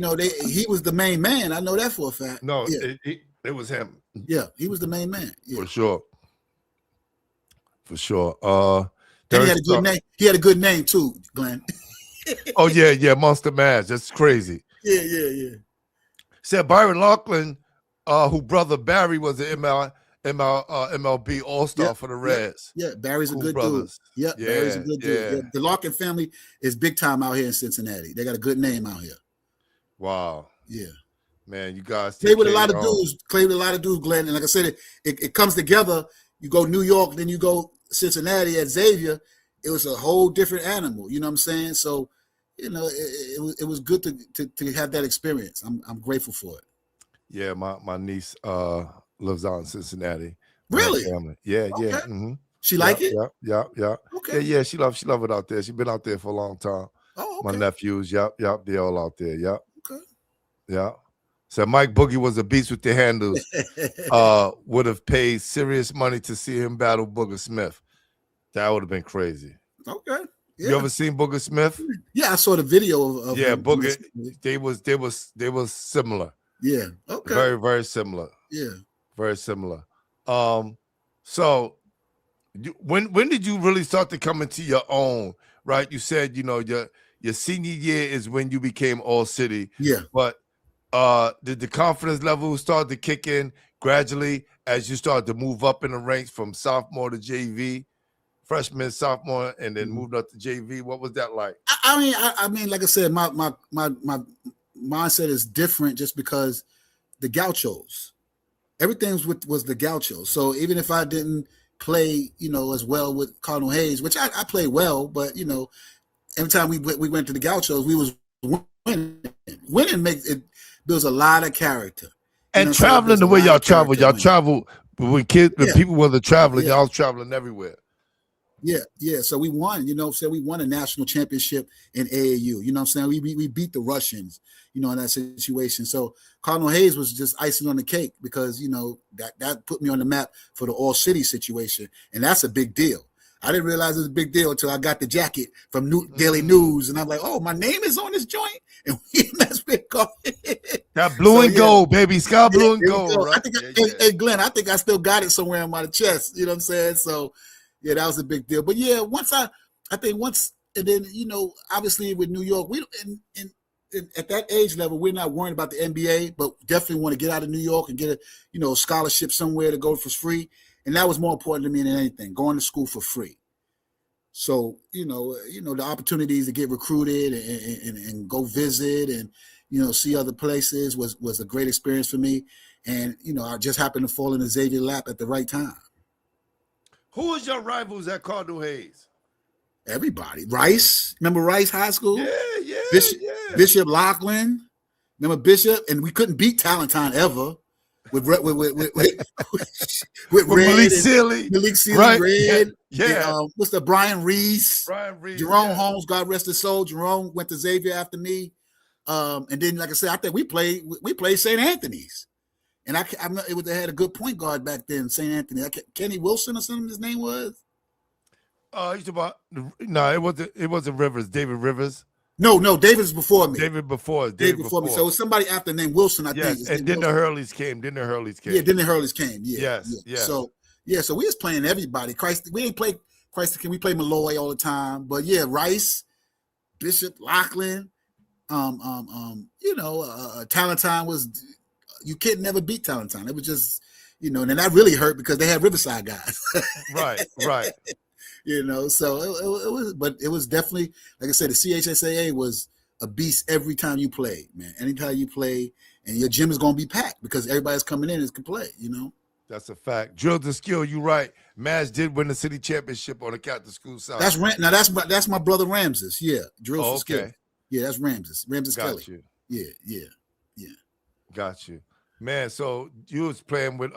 was the main man. I know that for a fact. No, it was him. Yeah, he was the main man. Yeah. For sure. And he had a good name. He had a good name too, Glenn. Oh yeah, Monster Mash. That's crazy. Yeah. Said Byron Laughlin, who brother Barry was an MLB All-Star for the Reds. Yeah, Barry's Cool a good brothers. dude. Yeah, Barry's a good dude. Yeah. Yeah, the Larkin family is big time out here in Cincinnati. They got a good name out here. Wow. Yeah. Man, you guys Play with a lot of dudes. Play with a lot of dudes, Glenn. And like I said, it comes together. You go New York, then you go Cincinnati at Xavier. It was a whole different animal. You know what I'm saying? So, you know, it was good to have that experience. I'm grateful for it. Yeah, my niece lives out in Cincinnati. Really? Yeah, okay. yeah. Mm-hmm. She like it? Yeah. Okay. Yeah, she love it out there. She's been out there for a long time. Oh, okay. My nephews, they all out there. Yep. Okay. Yeah. So Mike Boogie was a beast with the handles. Would have paid serious money to see him battle Booger Smith. That would have been crazy. Okay. Yeah. You ever seen Booger Smith? Yeah, I saw the video of him. Booger. They was similar. Yeah. Okay. Very, very similar. Yeah. Very similar. So when did you really start to come into your own? Right? You said, you know, your senior year is when you became all city. Yeah. But did the confidence level start to kick in gradually as you started to move up in the ranks from sophomore to JV, freshman, sophomore, and then moved up to JV? What was that like? I mean, like I said, my mindset is different just because the Gauchos, everything was the Gauchos. So even if I didn't play, you know, as well with Cardinal Hayes, which I played well, but you know, every time we went to the Gauchos, we was winning. Winning builds a lot of character. And traveling the way y'all travel when people were traveling, y'all was traveling everywhere. Yeah. So we won, you know, we won a national championship in AAU. You know what I'm saying? We beat the Russians, you know, in that situation. So Cardinal Hayes was just icing on the cake because, you know, that put me on the map for the all city situation. And that's a big deal. I didn't realize it was a big deal until I got the jacket from Daily News. And I'm like, oh, my name is on this joint? And that's big card. That blue and gold, baby. Sky blue and gold. Right? Hey, Glenn, I think I still got it somewhere on my chest. You know what I'm saying? So, yeah, that was a big deal. But, yeah, once, and then, you know, obviously with New York, at that age level, we're not worrying about the NBA, but definitely want to get out of New York and get a, you know, scholarship somewhere to go for free. And that was more important to me than anything, going to school for free. So, you know, the opportunities to get recruited and go visit and, you know, see other places was a great experience for me. And, you know, I just happened to fall in the Xavier lap at the right time. Who was your rivals at Cardinal Hayes? Everybody. Rice. Remember Rice High School? Yeah. Bishop Lachlan. Remember Bishop? And we couldn't beat Talentine ever. With Red, Malik Sealy, right? Red, yeah. What's the Brian Reese, Jerome Holmes, God rest his soul. Jerome went to Xavier after me, and then, like I said, I think we played St. Anthony's, and they had a good point guard back then, St. Anthony. Kenny Wilson or something his name was. It wasn't Rivers. David Rivers. No, David was before me. David before me. So it was somebody after named Wilson, I think. And then the Hurleys came. Yeah, then the Hurleys came. Yeah. Yes. So we was playing everybody. We ain't play Christ the King. We play Malloy all the time. But yeah, Rice, Bishop, Lachlan, you know, Talentine was, you can't never beat Talentine. It was just, you know, and that really hurt because they had Riverside guys. Right. You know, so it was definitely, like I said, the CHSAA was a beast every time you played, man. Anytime you play, and your gym is going to be packed because everybody's coming in and can play, you know. That's a fact. Drill to skill, you right. Mash did win the city championship on the Catholic school side. That's my brother Ramses. Yeah, drill to skill. Yeah, that's Ramses. Ramses Got Kelly. You. Yeah. Got you, man. So you was playing with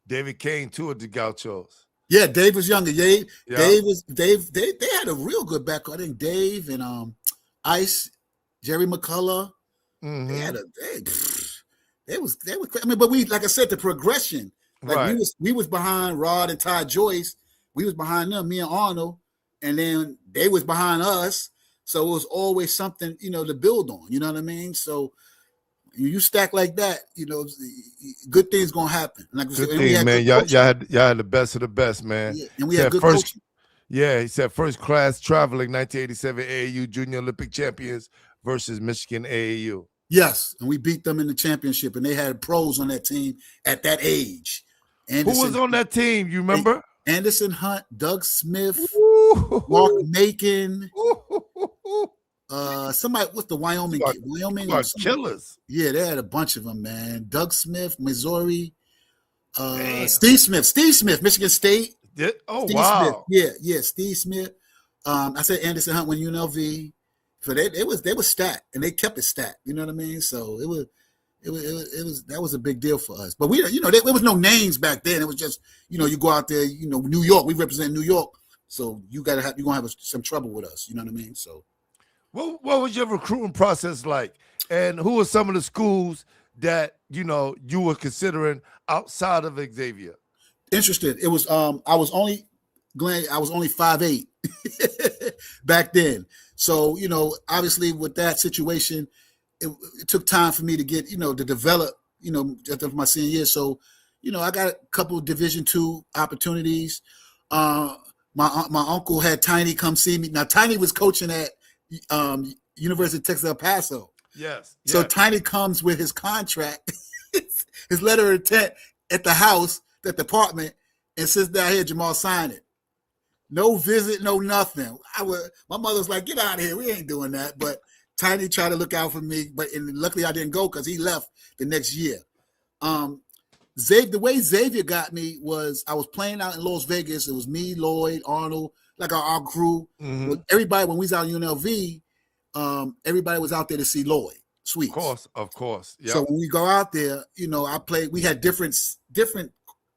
David Kane too at the Gauchos. Yeah, Dave was younger. Dave. They had a real good backcourt. I think Dave and Ice, Jerry McCullough. Mm-hmm. They was. I mean, but we, like I said, the progression. Like right. we was behind Rod and Ty Joyce. We was behind them, me and Arnold, and then they was behind us. So it was always something, you know, to build on. You know what I mean? So you stack like that, you know, good things gonna happen. Like good thing, man. Y'all had the best of the best, man. Yeah, and we had good coaching. Yeah, he said first class traveling 1987 AAU Junior Olympic champions versus Michigan AAU. Yes, and we beat them in the championship, and they had pros on that team at that age. Who was on that team? You remember? Anderson Hunt, Doug Smith, Ooh. Mark Macon. Ooh. Somebody, what's the Wyoming? Wyoming are killers. Yeah, they had a bunch of them, man. Doug Smith, Missouri. Steve Smith, Michigan State. Oh, Steve wow. Smith. Yeah, Steve Smith. I said Anderson Hunt when UNLV. So they was stacked, and they kept it stacked. You know what I mean? So it was that was a big deal for us. But we, there was no names back then. It was just, you go out there, New York. We represent New York, so you're gonna have some trouble with us. You know what I mean? So, what was your recruiting process like? And who were some of the schools that you were considering outside of Xavier? Interested. It was I was only 5'8" back then. So, obviously with that situation, it took time for me to get, to develop, after my senior year. So, I got a couple of Division II opportunities. My uncle had Tiny come see me. Now, Tiny was coaching at University of Texas El Paso. Yes. So Tiny comes with his contract, his letter of intent at the house, the department, and sits down here, Jamal, sign it. No visit, no nothing. My mother's like, get out of here. We ain't doing that. But Tiny tried to look out for me, and luckily I didn't go because he left the next year. The way Xavier got me was I was playing out in Las Vegas. It was me, Lloyd, Arnold, like our crew. Mm-hmm. Everybody, when we was out in UNLV, everybody was out there to see Lloyd Sweets. Of course. Yep. So when we go out there, we had different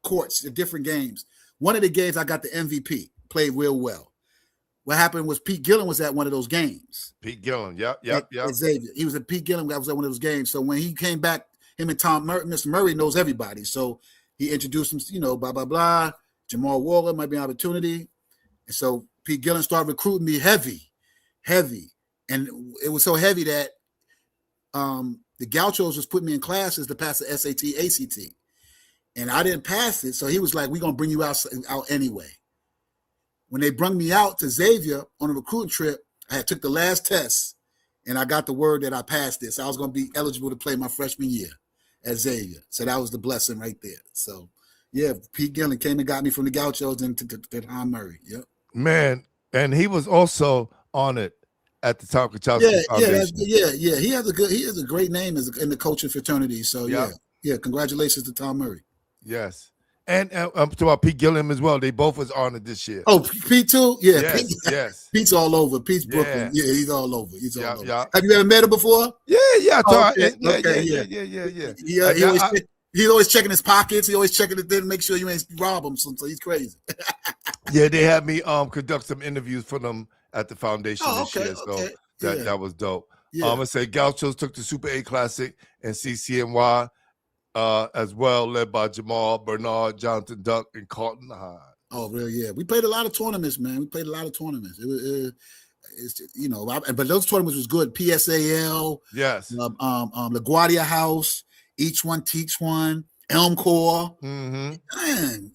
courts, different games. One of the games I got the MVP. Played real well. What happened was Pete Gillen was at one of those games. Pete Gillen, yep. Xavier. He was at Pete Gillen. That was at one of those games. So when he came back, him and Mr. Murray knows everybody. So he introduced him, blah, blah, blah. Jamal Walker might be an opportunity. And so Pete Gillen started recruiting me heavy. And it was so heavy that the Gauchos was putting me in classes to pass the SAT, ACT. And I didn't pass it. So he was like, we're going to bring you out anyway. When they brung me out to Xavier on a recruiting trip, I took the last test, and I got the word that I passed this. I was going to be eligible to play my freshman year at Xavier. So that was the blessing right there. So, yeah, Pete Gillen came and got me from the Gauchos and to Tom Murray. Yep. Man, and he was also honored at the Tom Kachowski Foundation. Yeah. He has a great name in the coaching fraternity. So, yeah, congratulations to Tom Murray. Yes. And I'm talking about Pete Gilliam as well. They both was honored this year. Oh, Pete too? Yeah. Yes. Pete's all over. Pete's Brooklyn. Yeah, he's all over. All over. Yeah. Have you ever met him before? Yeah. He's always checking his pockets. He always checking it to make sure you ain't rob him. So he's crazy. Yeah, they had me conduct some interviews for them at the foundation this year. So that was dope. Yeah. I'm gonna say Gauchos took the Super A Classic and CCNY. As well, led by Jamal, Bernard, Jonathan Duck, and Carlton High. Oh, really? Yeah. We played a lot of tournaments, man. It was, but those tournaments was good. PSAL, yes. LaGuardia House, Each One Teach One, Elm Corps. Mm-hmm. Man,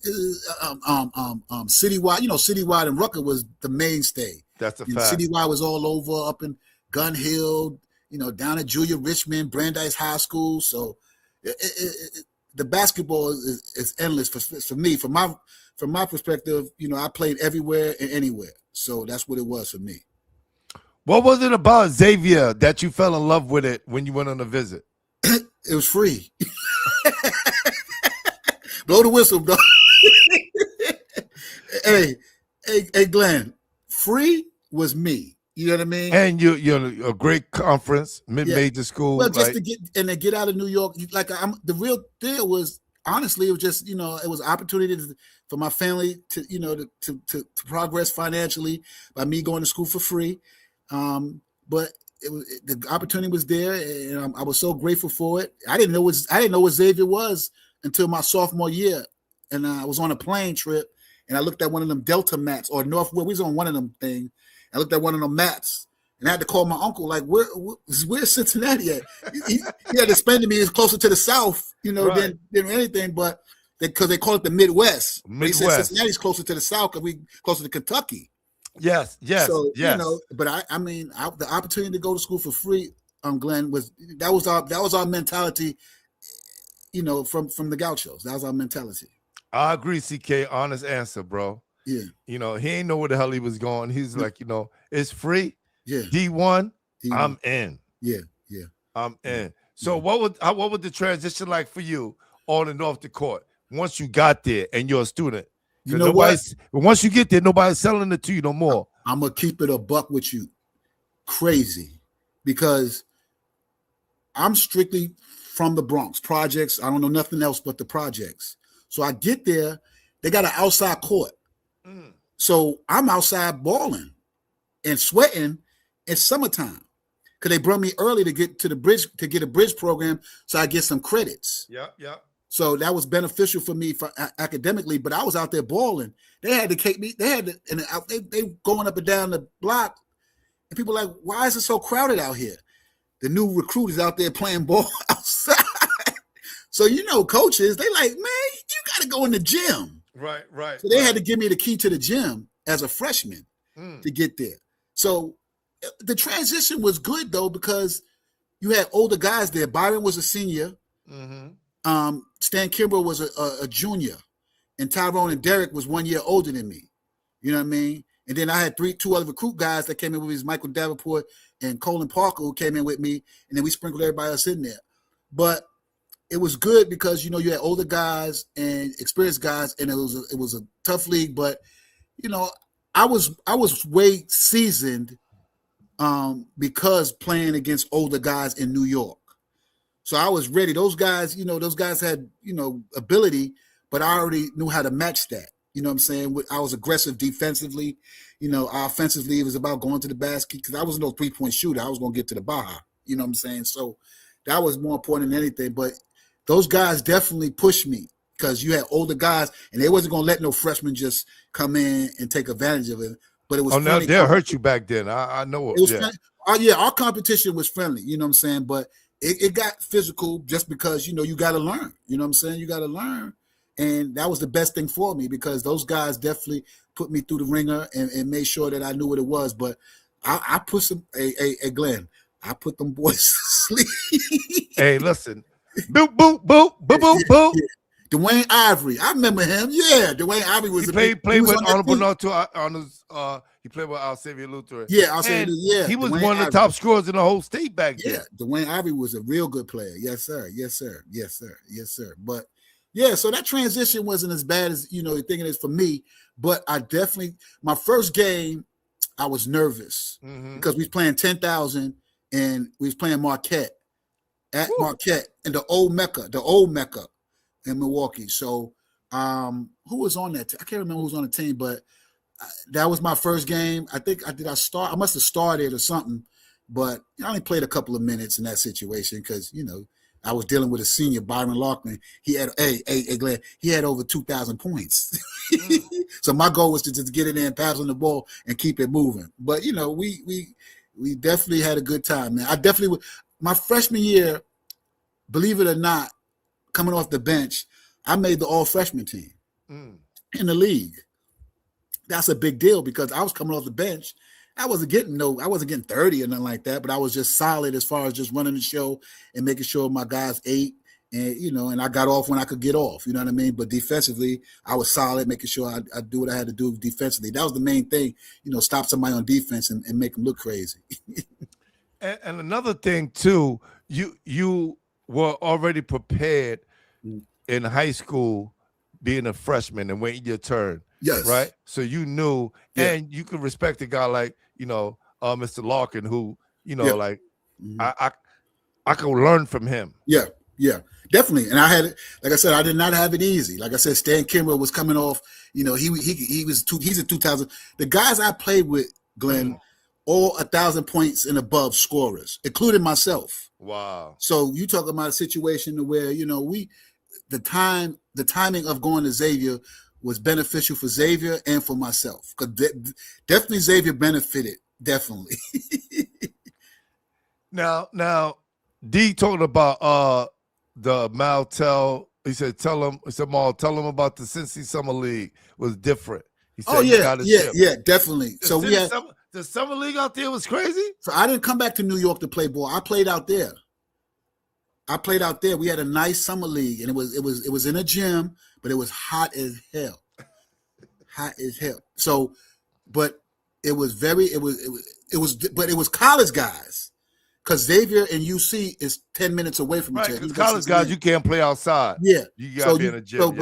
Citywide. Citywide and Rucker was the mainstay. That's a fact. Citywide was all over, up in Gun Hill, down at Julia Richmond, Brandeis High School. So. The basketball is endless for me. From my perspective, I played everywhere and anywhere. So that's what it was for me. What was it about Xavier that you fell in love with it when you went on a visit? It was free. Blow the whistle, bro. Hey, Glenn, free was me. You know what I mean? And you're a great conference, mid-major school. Well, just to get out of New York, the real deal was, honestly, it was just, it was an opportunity for my family to progress financially by me going to school for free. But the opportunity was there, and I was so grateful for it. I didn't know what Xavier was until my sophomore year, and I was on a plane trip, and I looked at one of them Delta maps or Northwest. We was on one of them things. I looked at one of them maps, and I had to call my uncle, like, where's Cincinnati at? He had to explain to me it's closer to the south, right, than anything, but because they call it the Midwest. He said Cincinnati's closer to the south because we closer to Kentucky. Yes. So, but I mean, the opportunity to go to school for free Glenn, that was our mentality, from the Gauchos. That was our mentality. I agree, CK. Honest answer, bro. Yeah. He ain't know where the hell he was going. He's like, it's free. Yeah. D1, I'm in. Yeah. I'm in. So what would the transition like for you on and off the court once you got there and you're a student? You know what? Once you get there, nobody's selling it to you no more. I'm gonna keep it a buck with you. Crazy. Because I'm strictly from the Bronx projects. I don't know nothing else but the projects. So I get there, they got an outside court. So I'm outside balling and sweating in summertime because they brought me early to get to the bridge, to get a bridge program, so I get some credits. Yeah. So that was beneficial for me academically, but I was out there balling. They had to take me. They going up and down the block, and people were like, why is it so crowded out here? The new recruit is out there playing ball outside. So coaches, they like, man, you got to go in the gym. Right. So they had to give me the key to the gym as a freshman to get there. So the transition was good though, because you had older guys there. Byron was a senior. Stan Kimbrough was a junior, and Tyrone and Derek was 1 year older than me. You know what I mean? And then I had two other recruit guys that came in with me, Michael Davenport and Colin Parker, who came in with me, and then we sprinkled everybody else in there. But it was good because you had older guys and experienced guys, and it was a tough league. But I was way seasoned because playing against older guys in New York. So I was ready. Those guys had ability, but I already knew how to match that. You know what I'm saying? I was aggressive defensively. Offensively, it was about going to the basket because I wasn't no 3-point shooter. I was going to get to the Baja. You know what I'm saying? So that was more important than anything. But those guys definitely pushed me because you had older guys, and they wasn't going to let no freshmen just come in and take advantage of it. But it was now they'll hurt you back then. I know it. Our competition was friendly. You know what I'm saying? But it got physical just because, you got to learn. You know what I'm saying? You got to learn. And that was the best thing for me because those guys definitely put me through the ringer and made sure that I knew what it was. But I put Glenn, I put them boys to sleep. Hey, listen. Boop, boop, boop, boop, boop, boop. Dwayne Ivory. I remember him. Yeah, Dwayne Ivory was played with Honorable Noto Honors. He played with Xavier Lutheran. Yeah, Xavier. Yeah, he was one of the top scorers in the whole state back then. Yeah, Dwayne Ivory was a real good player. Yes, sir. But yeah, so that transition wasn't as bad as you're thinking it is for me. But I definitely, my first game, I was nervous because we was playing 10,000 and we was playing Marquette at Marquette in the old Mecca in Milwaukee. So who was on that? I can't remember who was on the team, but that was my first game. I think I must have started or something, but I only played a couple of minutes in that situation because I was dealing with a senior, Byron Lockman. He had Glenn, he had over 2,000 points. So my goal was to just get in there and pass on the ball and keep it moving. But we definitely had a good time, man. I definitely my freshman year, believe it or not, coming off the bench, I made the all freshman team in the league. That's a big deal because I was coming off the bench. I wasn't getting 30 or nothing like that, but I was just solid as far as just running the show and making sure my guys ate and, and I got off when I could get off, you know what I mean? But defensively, I was solid, making sure I do what I had to do defensively. That was the main thing, stop somebody on defense and make them look crazy. and another thing too, you were already prepared in high school being a freshman and waiting your turn. Yes. Right. So you knew, and you could respect a guy like, Mr. Larkin, who, like I could learn from him. Yeah, definitely. And I had, like I said, I did not have it easy. Like I said, Stan Kimbrough was coming off, he's a 2000. The guys I played with, Glenn, all 1,000 points and above scorers, including myself. Wow. So you talk about a situation where, the timing of going to Xavier was beneficial for Xavier and for myself. Because definitely Xavier benefited, definitely. Now, D talking about the Maltel. He said, Mal, tell him about the Cincy Summer League was different. He said, yeah, definitely. So we had The summer league out there was crazy. So I didn't come back to New York to play ball. I played out there. We had a nice summer league, and it was in a gym, but it was hot as hell. Hot as hell. So, but it was college guys, because Xavier and UC is 10 minutes away from each other. Because college guys, you can't play outside. Yeah, you gotta be in a gym.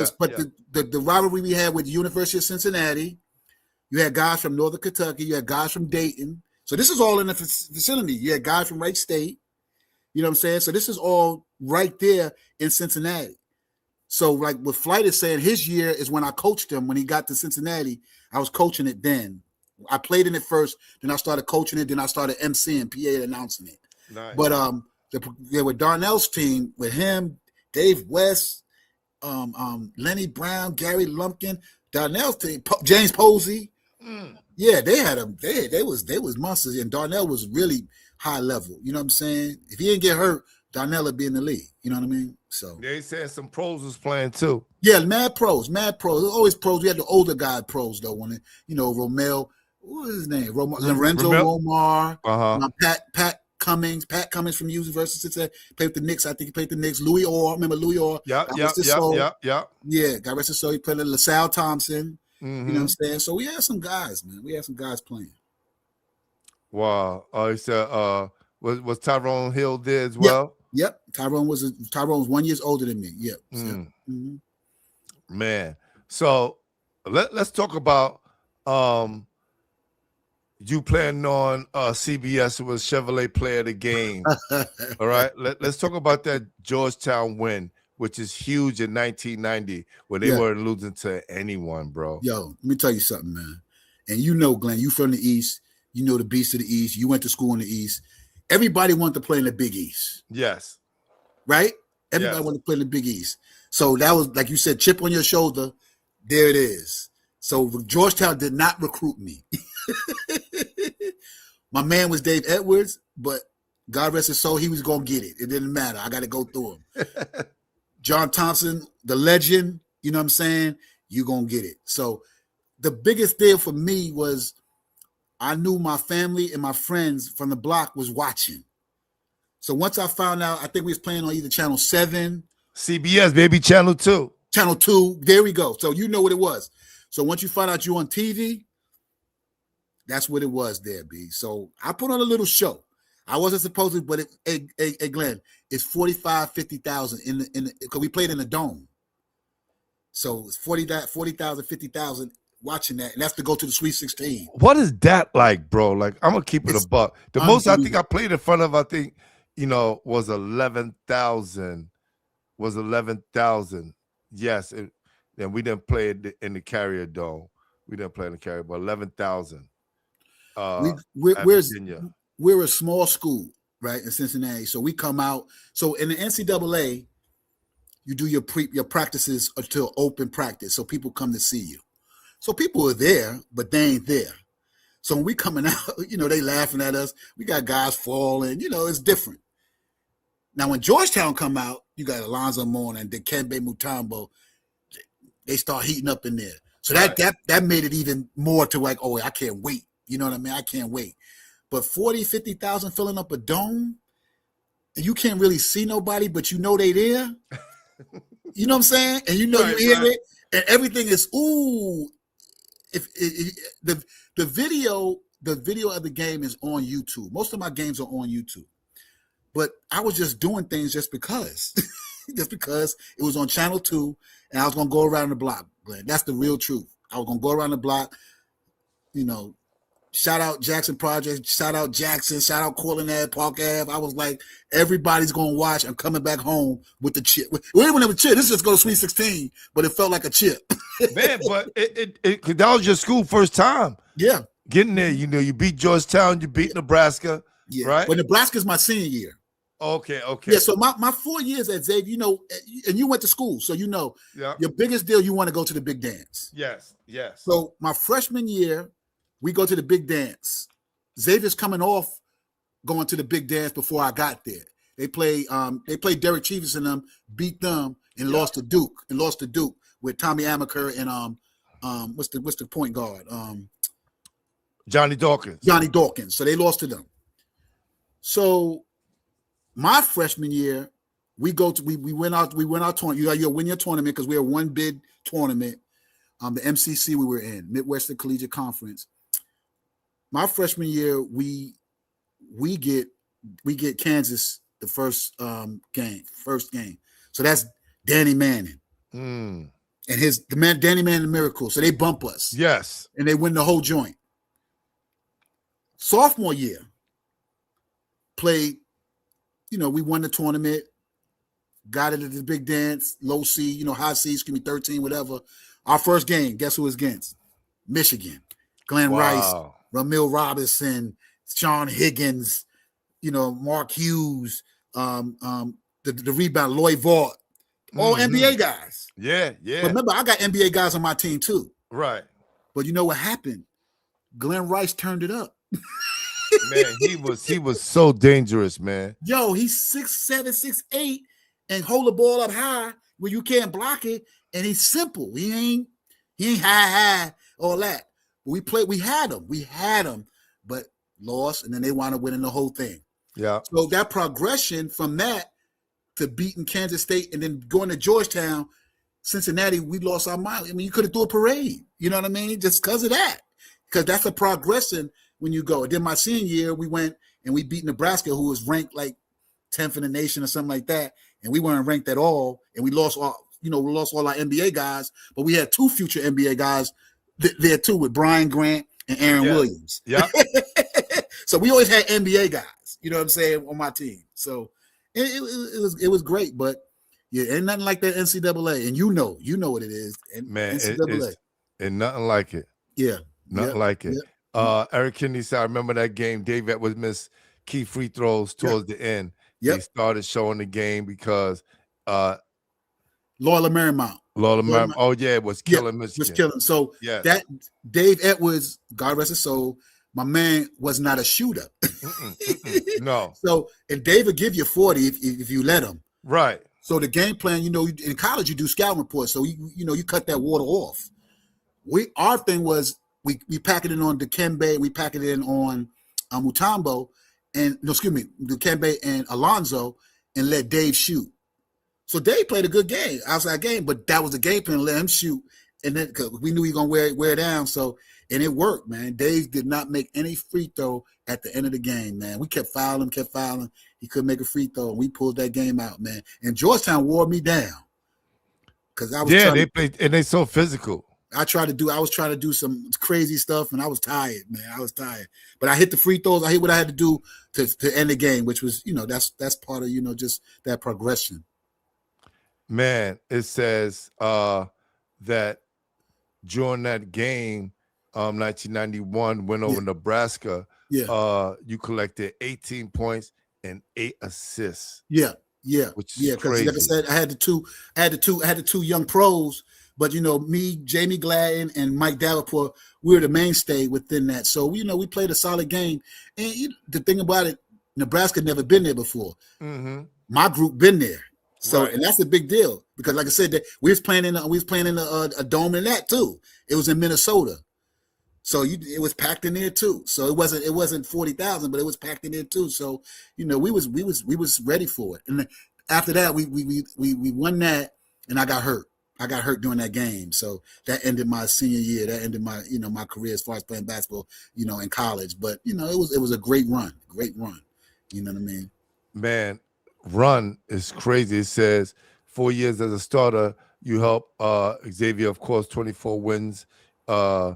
The rivalry we had with the University of Cincinnati, you had guys from Northern Kentucky, you had guys from Dayton. So this is all in the vicinity. You had guys from Wright State. You know what I'm saying? So this is all right there in Cincinnati. So like what Flight is saying, his year is when I coached him. When he got to Cincinnati, I was coaching it then. I played in it first, then I started coaching it, then I started MCing, PA and announcing it. Nice. But with Darnell's team, with him, Dave West, Lenny Brown, Gary Lumpkin, Darnell's team, James Posey. Yeah, they had them. They was monsters, and Darnell was really high level. You know what I'm saying? If he didn't get hurt, Darnell would be in the league. You know what I mean? So they said some pros was playing too. Yeah, mad pros. There's always pros. We had the older guy pros though. When Romel, what was his name? Lorenzo Romar, Pat Cummings. Pat Cummings from University of Cincinnati played with the Knicks. I think he played the Knicks. Louis Orr, remember Louis Orr? Yeah. Yeah, got rest his soul. He played with LaSalle Thompson. Mm-hmm. You know what I'm saying? So we had some guys, man. We had some guys playing. Wow. He said, was Tyrone Hill there as well? Yep. Tyrone was 1 year older than me. Yep. Mm-hmm. Man. So let's talk about you playing on CBS. It was Chevrolet Player of the Game. All right. Let's talk about that Georgetown win, which is huge in 1990, where they weren't losing to anyone, bro. Yo, let me tell you something, man. And you know, Glenn, you from the East. You know the beast of the East. You went to school in the East. Everybody wanted to play in the Big East. Yes. Right? Everybody wanted to play in the Big East. So that was, like you said, chip on your shoulder. There it is. So Georgetown did not recruit me. My man was Dave Edwards, but God rest his soul, he was going to get it. It didn't matter. I got to go through him. John Thompson, the legend, you know what I'm saying? You're going to get it. So the biggest deal for me was I knew my family and my friends from the block was watching. So once I found out, I think we was playing on either Channel 7. CBS, baby, Channel 2. Channel 2, there we go. So you know what it was. So once you find out you on TV, that's what it was there, B. So I put on a little show. I wasn't supposed to, but hey, Glenn, it's 45, 50,000 in the because we played in the dome. So it's 40,000, 50,000 watching that, and that's to go to the Sweet 16. What is that like, bro? Like, I'm gonna keep it a buck. The most I think I played in front of, was 11,000. Was 11,000. Yes, and we didn't play it in the Carrier Dome. We didn't play in the Carrier, but 11,000. We're a small school, right, in Cincinnati. So we come out. So in the NCAA, you do your practices until open practice, so people come to see you. So people are there, but they ain't there. So when we coming out, they laughing at us. We got guys falling. It's different. Now when Georgetown come out, you got Alonzo Mourning and Dikembe Mutombo. They start heating up in there. So that made it even more to like, oh, I can't wait. You know what I mean? I can't wait. But 40, 50,000 filling up a dome, and you can't really see nobody, but they there. You know what I'm saying? And you hear it, and everything is ooh. The video of the game is on YouTube. Most of my games are on YouTube. But I was just doing things just because. Just because it was on Channel 2, and I was gonna go around the block, Glenn. That's the real truth. I was gonna go around the block, shout out Jackson Project, shout out Jackson, shout out Cortland Ave, Park Ave. I was like, everybody's gonna watch. I'm coming back home with the chip. We didn't have a chip. This is just go to Sweet 16, but it felt like a chip. Man, but that was your school first time. Yeah. Getting there, you beat Georgetown, you beat Nebraska, right? But Nebraska's my senior year. Okay. Yeah, so my 4 years at Xavier, and you went to school, so your biggest deal, you want to go to the big dance. Yes. So my freshman year, we go to the big dance. Xavier's coming off going to the big dance before I got there. They played Derek Chivas and them, beat them, and lost to Duke with Tommy Amaker and what's the point guard? Johnny Dawkins. Johnny Dawkins. So they lost to them. So my freshman year, we win our tournament. You win your tournament because we are one bid tournament. The MCC we were in, Midwestern Collegiate Conference. My freshman year, we get Kansas the first game. So that's Danny Manning. And Danny Manning the Miracle. So they bump us. Yes. And they win the whole joint. Sophomore year, played, we won the tournament, got it at the big dance, low C, high C, excuse me, 13, whatever. Our first game, guess who it was against? Michigan. Glenn Rice, Ramil Robinson, Sean Higgins, Mark Hughes, the rebound, Lloyd Vaught, all NBA guys. Yeah. But remember, I got NBA guys on my team too. Right. But you know what happened? Glenn Rice turned it up. Man, he was so dangerous, man. Yo, he's 6'7", 6'8", and hold the ball up high where you can't block it. And he's simple. He ain't high, all that. But we had him, but lost, and then they wound up winning the whole thing. Yeah. So that progression from that to beating Kansas State and then going to Georgetown, Cincinnati, we lost our mind. I mean, you could have threw a parade. You know what I mean? Just because of that. Because that's a progression when you go. And then my senior year, we went and we beat Nebraska, who was ranked like 10th in the nation or something like that. And we weren't ranked at all. And we lost all our NBA guys, but we had two future NBA guys there too with Brian Grant and Aaron Williams. Yeah. So we always had NBA guys, you know what I'm saying, on my team. So it was great, but yeah, ain't nothing like that NCAA. And you know what it is. And man, NCAA. And nothing like it. Yeah. Nothing like it. Yep. Eric Kennedy said, I remember that game. Dave Edwards missed key free throws towards the end. Yep. They started showing the game because Loyola Marymount. Oh, yeah, it was killing Michigan. Was killing. So that Dave Edwards, God rest his soul, my man was not a shooter. No. So, and Dave would give you 40 if you let him. Right. So the game plan, in college you do scouting reports. So you cut that water off. Our thing was we pack it in on Dikembe, we pack it in on Mutombo, Dikembe and Alonzo, and let Dave shoot. So Dave played a good game, outside game, but that was the game plan, let him shoot. And then cause we knew he was going to wear down. So, and it worked, man. Dave did not make any free throw at the end of the game, man. We kept fouling. He couldn't make a free throw. And we pulled that game out, man. And Georgetown wore me down. Cause I was they played, and they so physical. I was trying to do some crazy stuff, and I was tired, man. I was tired. But I hit the free throws. I hit what I had to do to end the game, which was, that's part of, just that progression. Man, it says that during that game, 1991, went over Nebraska. Yeah. You collected 18 points and 8 assists. Yeah. Which is crazy. Like I said, I had the two young pros, but me, Jamie Gladden, and Mike Davenport, we were the mainstay within that. So we played a solid game. And the thing about it, Nebraska never been there before. Mm-hmm. My group been there. So, right. And that's a big deal because, like I said, we was playing in a dome in that too. It was in Minnesota, so it was packed in there too. So it wasn't 40,000, but it was packed in there too. So we was ready for it. And after that, we won that, and I got hurt. I got hurt during that game, so that ended my senior year. That ended my my career as far as playing basketball, in college. But it was a great run. You know what I mean? Man. Run is crazy. It says 4 years as a starter, you help Xavier, of course, 24 wins per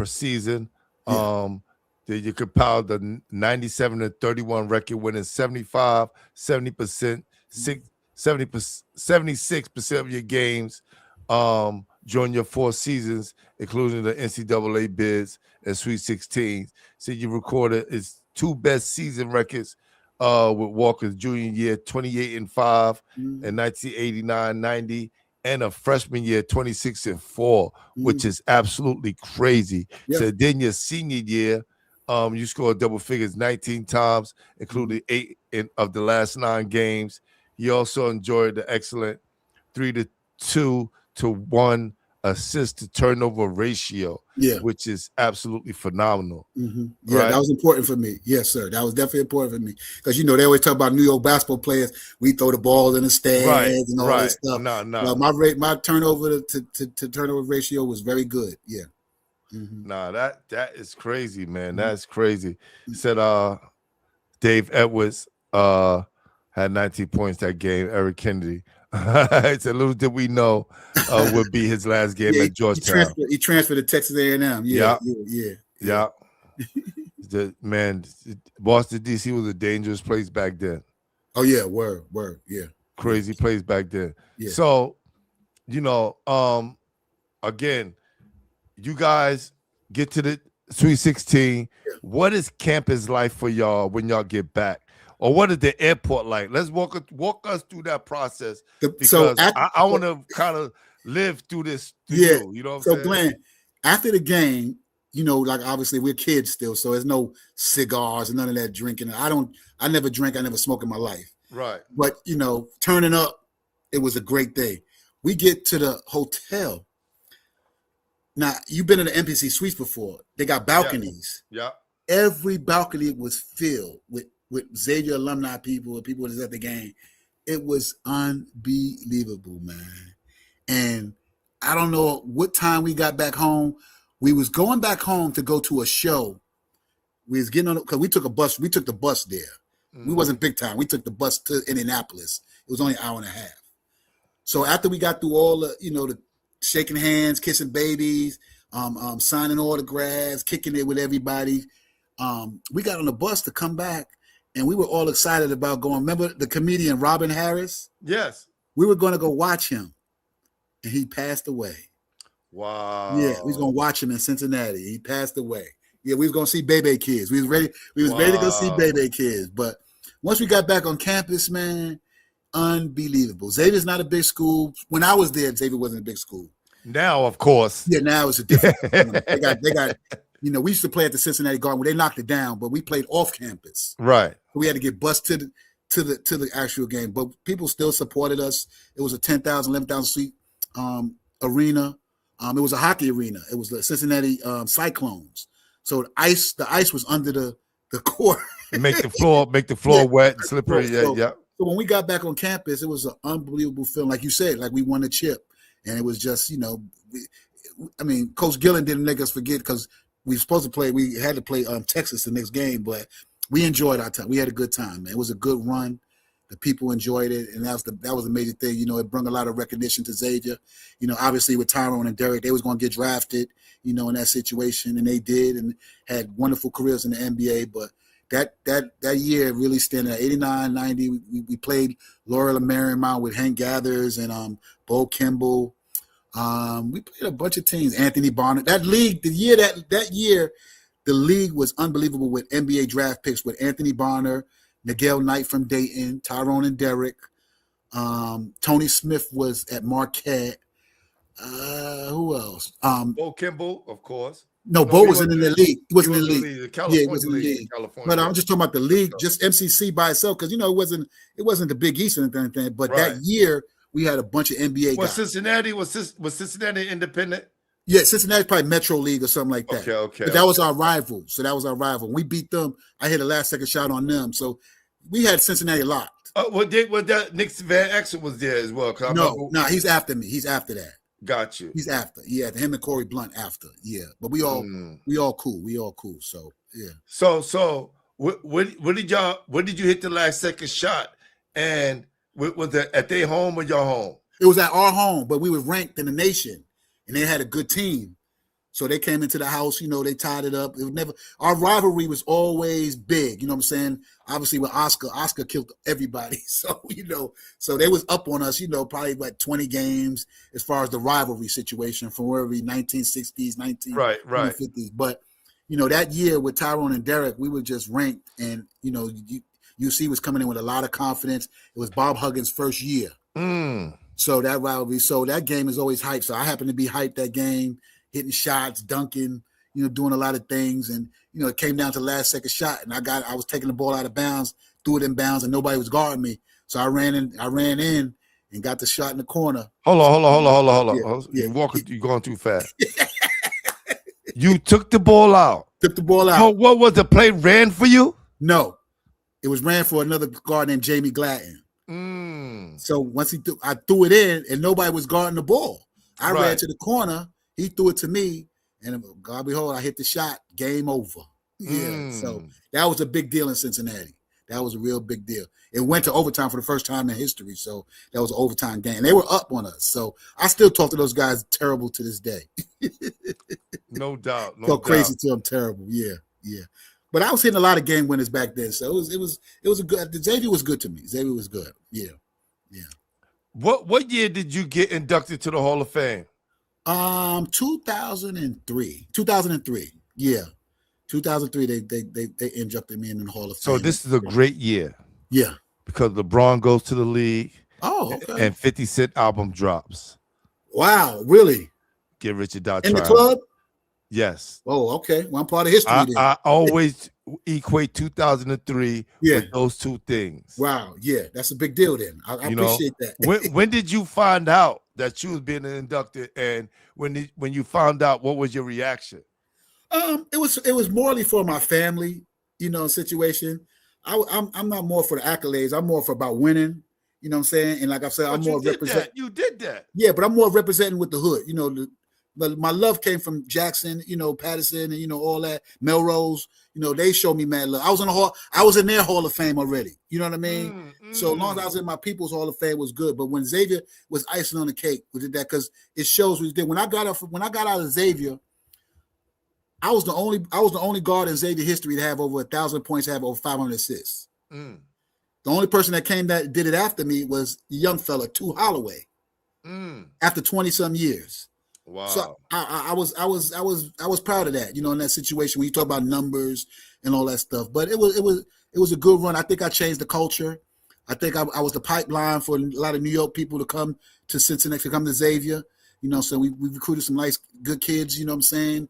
season. Then you compiled the 97-31 record, winning 75, 70%, 76% of your games during your 4 seasons, including the NCAA bids and Sweet 16. So you recorded its 2 best season records with Walker's junior year, 28-5 in 1989-90, and a freshman year, 26-4, which is absolutely crazy. Yep. So then your senior year, you scored double figures 19 times, including 8 of the last 9 games. He also enjoyed the excellent 3-2-1 assist to turnover ratio, which is absolutely phenomenal. Mm-hmm. Yeah, right? That was important for me. Yes, sir. That was definitely important for me because they always talk about New York basketball players. We throw the ball in the stands and all this stuff. No. My turnover to turnover ratio was very good. Yeah. Mm-hmm. Nah, that is crazy, man. That's crazy. Said Dave Edwards had 19 points that game. Eric Kennedy. It's a little did we know would be his last game at Georgetown. He transferred to Texas A&M. Yeah. Man, Boston, DC was a dangerous place back then. Oh yeah, word, yeah. Crazy place back then. Yeah. So, again, you guys get to the Sweet 16. Yeah. What is campus life for y'all when y'all get back? Or what is the airport like? Let's walk us through that process because I want to kind of live through this. You know what I'm saying? So Glenn, after the game, like obviously we're kids still, so there's no cigars and none of that drinking. I never drank, I never smoked in my life. Right. But turning up, it was a great day. We get to the hotel. Now, you've been in the NPC suites before. They got balconies. Yeah. Every balcony was filled with Xavier alumni people and people that was at the game. It was unbelievable, man. And I don't know what time we got back home. We was going back home to go to a show. We was getting on because we took a bus. We took the bus there. Mm-hmm. We wasn't big time. We took the bus to Indianapolis. It was only an hour and a half. So after we got through all the, the shaking hands, kissing babies, signing autographs, kicking it with everybody, we got on the bus to come back. And we were all excited about going. Remember the comedian Robin Harris? Yes. We were going to go watch him. And he passed away. Wow. Yeah, we was going to watch him in Cincinnati. He passed away. Yeah, we was going to see Bebe Kids. We was ready to go see Bebe Kids. But once we got back on campus, man, unbelievable. Xavier's not a big school. When I was there, Xavier wasn't a big school. Now, of course. Yeah, now it's a different they got we used to play at the Cincinnati Garden where they knocked it down, but we played off campus. Right. We had to get bused to the actual game, but people still supported us. It was a 10,000, 11,000 seat arena. It was a hockey arena. It was the Cincinnati Cyclones. So the ice was under the court. Make the floor wet and slippery. So when we got back on campus, it was an unbelievable feeling. Like you said, like we won a chip, and it was just Coach Gillen didn't make us forget because we were supposed to play. We had to play Texas the next game, but we enjoyed our time. We had a good time, man. It was a good run. The people enjoyed it, and that was a major thing. It brought a lot of recognition to Xavier. Obviously with Tyrone and Derek, they was going to get drafted, in that situation, and they did, and had wonderful careers in the NBA. But that year really standing at 89, 90. We played Laurel and Marymount with Hank Gathers and Bo Kimball. We played a bunch of teams. Anthony Barnett. That league, the year, the league was unbelievable with NBA draft picks with Anthony Barner, Miguel Knight from Dayton, Tyrone and Derek. Tony Smith was at Marquette. Who else? Bo Kimball, of course. No, Bo wasn't in the league. He wasn't in the league. The California he wasn't in the league. California. But I'm just talking about the league, just MCC by itself, because it wasn't the Big East or anything. But that year we had a bunch of NBA guys. Cincinnati was Cincinnati independent? Yeah, Cincinnati probably Metro League or something like that. Okay. But that was our rival. So that was our rival. We beat them. I hit a last-second shot on them. So we had Cincinnati locked. That Nick Van Exel was there as well? No, he's after me. He's after that. Got you. He's after. Yeah, him and Corey Blunt after. Yeah, but we all cool. We all cool. So yeah. So what did you hit the last second shot? And was it at their home or your home? It was at our home, but we were ranked in the nation, and they had a good team. So they came into the house, they tied it up. It was never, our rivalry was always big, you know what I'm saying? Obviously with Oscar killed everybody. So, so they was up on us, probably like 20 games as far as the rivalry situation from wherever 1960s, 1950s. But, that year with Tyrone and Derek, we were just ranked, and, UC was coming in with a lot of confidence. It was Bob Huggins' first year. So that rivalry, so that game is always hyped. So I happened to be hyped that game, hitting shots, dunking, doing a lot of things. And, it came down to the last second shot, and I was taking the ball out of bounds, threw it in bounds, and nobody was guarding me. So I ran in, and got the shot in the corner. Hold on. Yeah. You going too fast. You took the ball out. Took the ball out. What was the play? Ran for you? No, it was ran for another guard named Jamie Gladden. So once I threw it in, and nobody was guarding the ball. I ran to the corner. He threw it to me, and God behold, I hit the shot. Game over. Yeah. So that was a big deal in Cincinnati. That was a real big deal. It went to overtime for the first time in history. So that was an overtime game. They were up on us. So I still talk to those guys terrible to this day. No doubt. Go crazy to them terrible. Yeah. But I was hitting a lot of game winners back then. So it was a good. Xavier was good to me. Xavier was good. Yeah. What year did you get inducted to the Hall of Fame? 2003. 2003. Yeah. 2003, they inducted me in the Hall of Fame. So this is a great year. Yeah. Because LeBron goes to the league. Oh, okay. And 50 Cent album drops. Wow, really? Get Rich or Die In Trying. the club? Yes. Oh, okay. One part of history. I always equate 2003 with those two things. Wow. Yeah, that's a big deal then. I appreciate that. when did you find out that you was being inducted? And when you found out, what was your reaction? It was morally for my family, situation. I'm not more for the accolades. I'm more for about winning. You know what I'm saying? And like I said, I'm more representing. You did that. Yeah, but I'm more representing with the hood. My love came from Jackson, Patterson, and all that, Melrose. They showed me mad love. I was in their Hall of Fame already. You know what I mean? So as long as I was in my people's Hall of Fame was good. But when Xavier was icing on the cake, we did that because it shows we did. When I got out of Xavier, I was the only guard in Xavier history to have over 1,000 points, have over 500 assists. The only person that came that did it after me was the young fella, Tu Holloway. After 20-some years. Wow. So I was proud of that, in that situation when you talk about numbers and all that stuff. But it was a good run. I think I changed the culture. I think I was the pipeline for a lot of New York people to come to Cincinnati, to come to Xavier. So we recruited some nice, good kids, you know what I'm saying?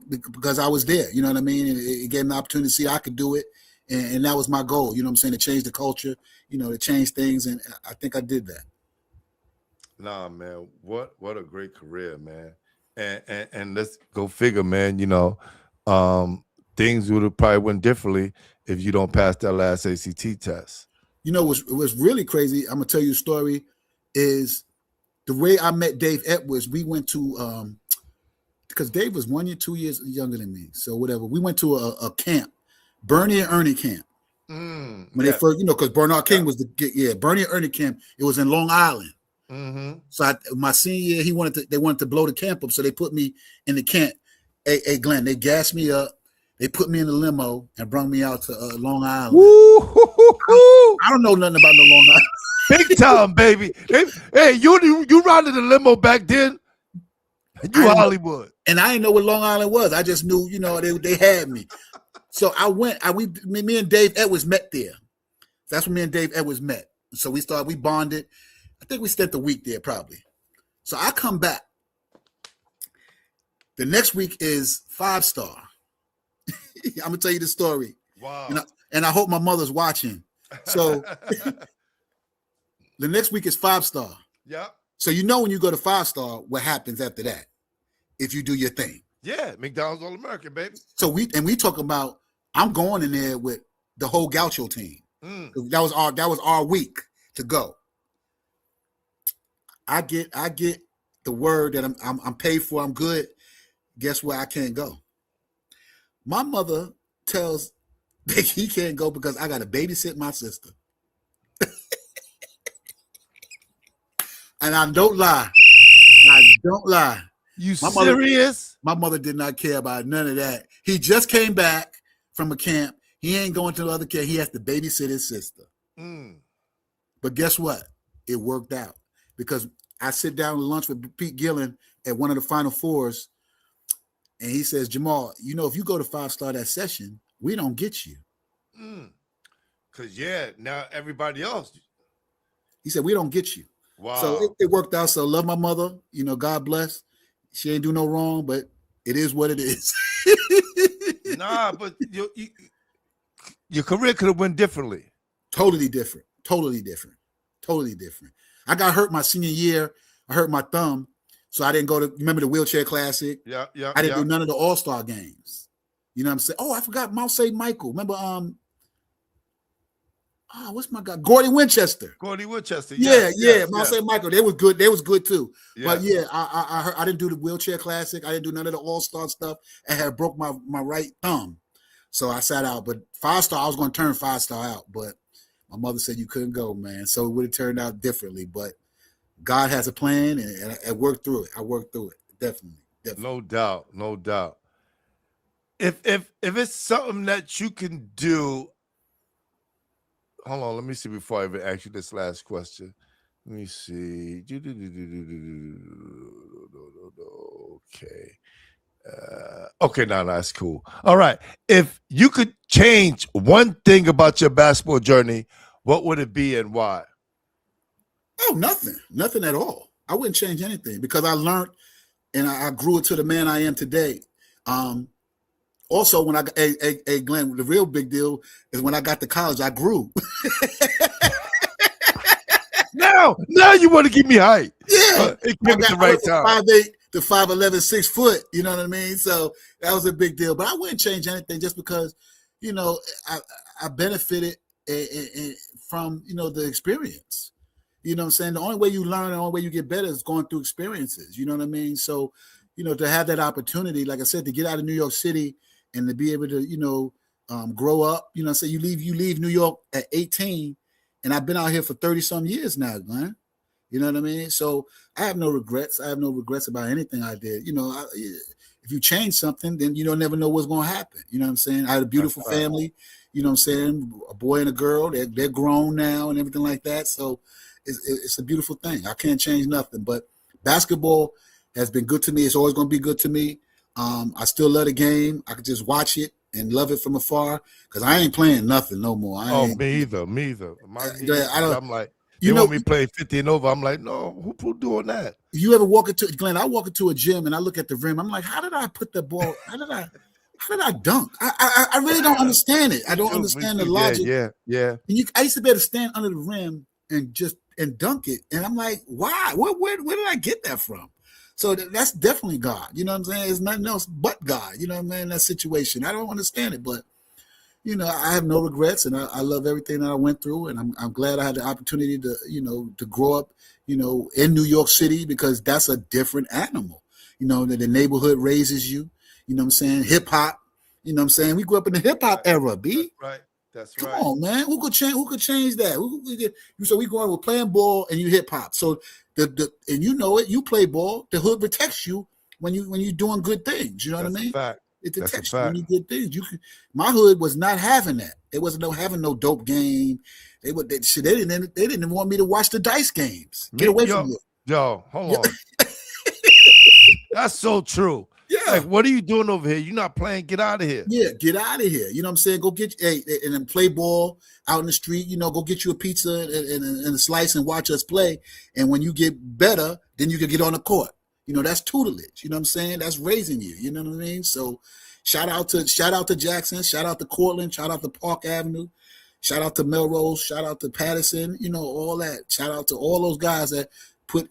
Because I was there, you know what I mean? And it gave me the opportunity to see I could do it. And that was my goal, you know what I'm saying? To change the culture, to change things. And I think I did that. Nah, man, what a great career, man. And let's go figure, man, things would have probably went differently if you don't pass that last ACT test. What's really crazy, I'm gonna tell you a story, is the way I met Dave Edwards. We went to because Dave was 1 year, 2 years younger than me. So whatever. We went to a camp, Bernie and Ernie camp. When they first, because Bernard King was Bernie and Ernie camp. It was in Long Island. So my senior year, they wanted to blow the camp up, so they put me in the camp. Hey, Glenn, they gassed me up. They put me in the limo and brought me out to Long Island. I don't know nothing about no Long Island. Big time, baby. Hey, you ride in the limo back then? You Hollywood. And I didn't know what Long Island was. I just knew, they had me. So I went. Me and Dave Edwards met there. That's when me and Dave Edwards met. So we bonded. I think we spent the week there probably. So I come back. The next week is 5-star. I'm gonna tell you the story. Wow. And I hope my mother's watching. So the next week is 5-star. Yeah. So when you go to 5-star, what happens after that? If you do your thing. Yeah, McDonald's All-American, baby. So we talk about I'm going in there with the whole Gaucho team. That was our week to go. I get the word that I'm paid for, I'm good. Guess where I can't go? My mother tells that he can't go because I got to babysit my sister. And I don't lie. You serious? My mother did not care about none of that. He just came back from a camp. He ain't going to the other camp. He has to babysit his sister. But guess what? It worked out because I sit down to lunch with Pete Gillen at one of the Final Fours, and he says, Jamal, if you go to 5-star that session, we don't get you. Because, now everybody else. He said, we don't get you. Wow. So it worked out. So love my mother. God bless. She ain't do no wrong, but it is what it is. Nah, but your career could have went differently. Totally different. Totally different. I got hurt my senior year. I hurt my thumb. So I didn't go to, remember the wheelchair classic? Yeah. I didn't do none of the all-star games. You know what I'm saying? Oh, I forgot Mouse Michael. Remember, what's my guy? Gordy Winchester. Yes, Mouse Michael. They was good. They was good too. Yeah. But yeah, I didn't do the wheelchair classic. I didn't do none of the all-star stuff. I had broke my right thumb. So I sat out. But 5-star, I was going to turn 5-star out. But my mother said you couldn't go, man. So it would have turned out differently. But God has a plan, and I worked through it. I worked through it. Definitely. No doubt. If it's something that you can do, hold on, let me see before I even ask you this last question. Let me see. Okay. Okay, no, that's cool. All right. If you could change one thing about your basketball journey, what would it be and why? Oh, nothing at all. I wouldn't change anything because I learned and I grew into the man I am today. Also, when hey, Glenn, the real big deal is when I got to college, I grew. Now you want to give me height. Yeah. It came at the right time. 5'8" to 5'11", 6 foot. You know what I mean? So that was a big deal. But I wouldn't change anything just because, you know, I benefited from, you know, the experience. You know what I'm saying? The only way you learn, the only way you get better is going through experiences. You know what I mean? So, you know, to have that opportunity, like I said, to get out of New York City and to be able to, you know, grow up, you know, say you leave New York at 18, and I've been out here for 30 some years now, Glenn. You know what I mean? So I have no regrets. I have no regrets about anything I did. You know, if you change something, then you don't never know what's going to happen. You know what I'm saying? I had a beautiful family, you know what I'm saying? A boy and a girl, they're grown now and everything like that. So it's a beautiful thing. I can't change nothing, but basketball has been good to me. It's always going to be good to me. I still love the game. I could just watch it and love it from afar because I ain't playing nothing no more. Me either. I'm like, you they know, want me to play 50 and over. I'm like, no, who doing that? You ever walk into, Glenn, I walk into a gym and I look at the rim. I'm like, how did I put the ball? How did I dunk? I really don't understand it. I don't understand the logic. Yeah. And I used to be able to stand under the rim and dunk it. And I'm like, why? Where did I get that from? So that's definitely God. You know what I'm saying? It's nothing else but God. You know what I mean? That situation. I don't understand it, but you know, I have no regrets, and I love everything that I went through, and I'm glad I had the opportunity to, you know, to grow up, you know, in New York City because that's a different animal. You know, the neighborhood raises you. You know what I'm saying? Hip hop. You know what I'm saying? We grew up in the hip hop era, B. That's right. Come on, man. Who could change that? So we going with playing ball and you hip hop. So and you know it. You play ball. The hood protects you when you're doing good things. You know what I mean? Fact. It detects you when you good things. My hood was not having that. It wasn't having no dope game. They didn't want me to watch the dice games. Get away from me. Hold on. That's so true. Yeah. Like, what are you doing over here? You're not playing. Get out of here. Yeah, get out of here. You know what I'm saying? Go get and then play ball out in the street. You know, go get you a pizza and a slice and watch us play. And when you get better, then you can get on the court. You know, that's tutelage. You know what I'm saying? That's raising you. You know what I mean? So shout out to Jackson, shout out to Cortland, shout out to Park Avenue, shout out to Melrose, shout out to Patterson, you know, all that. Shout out to all those guys that put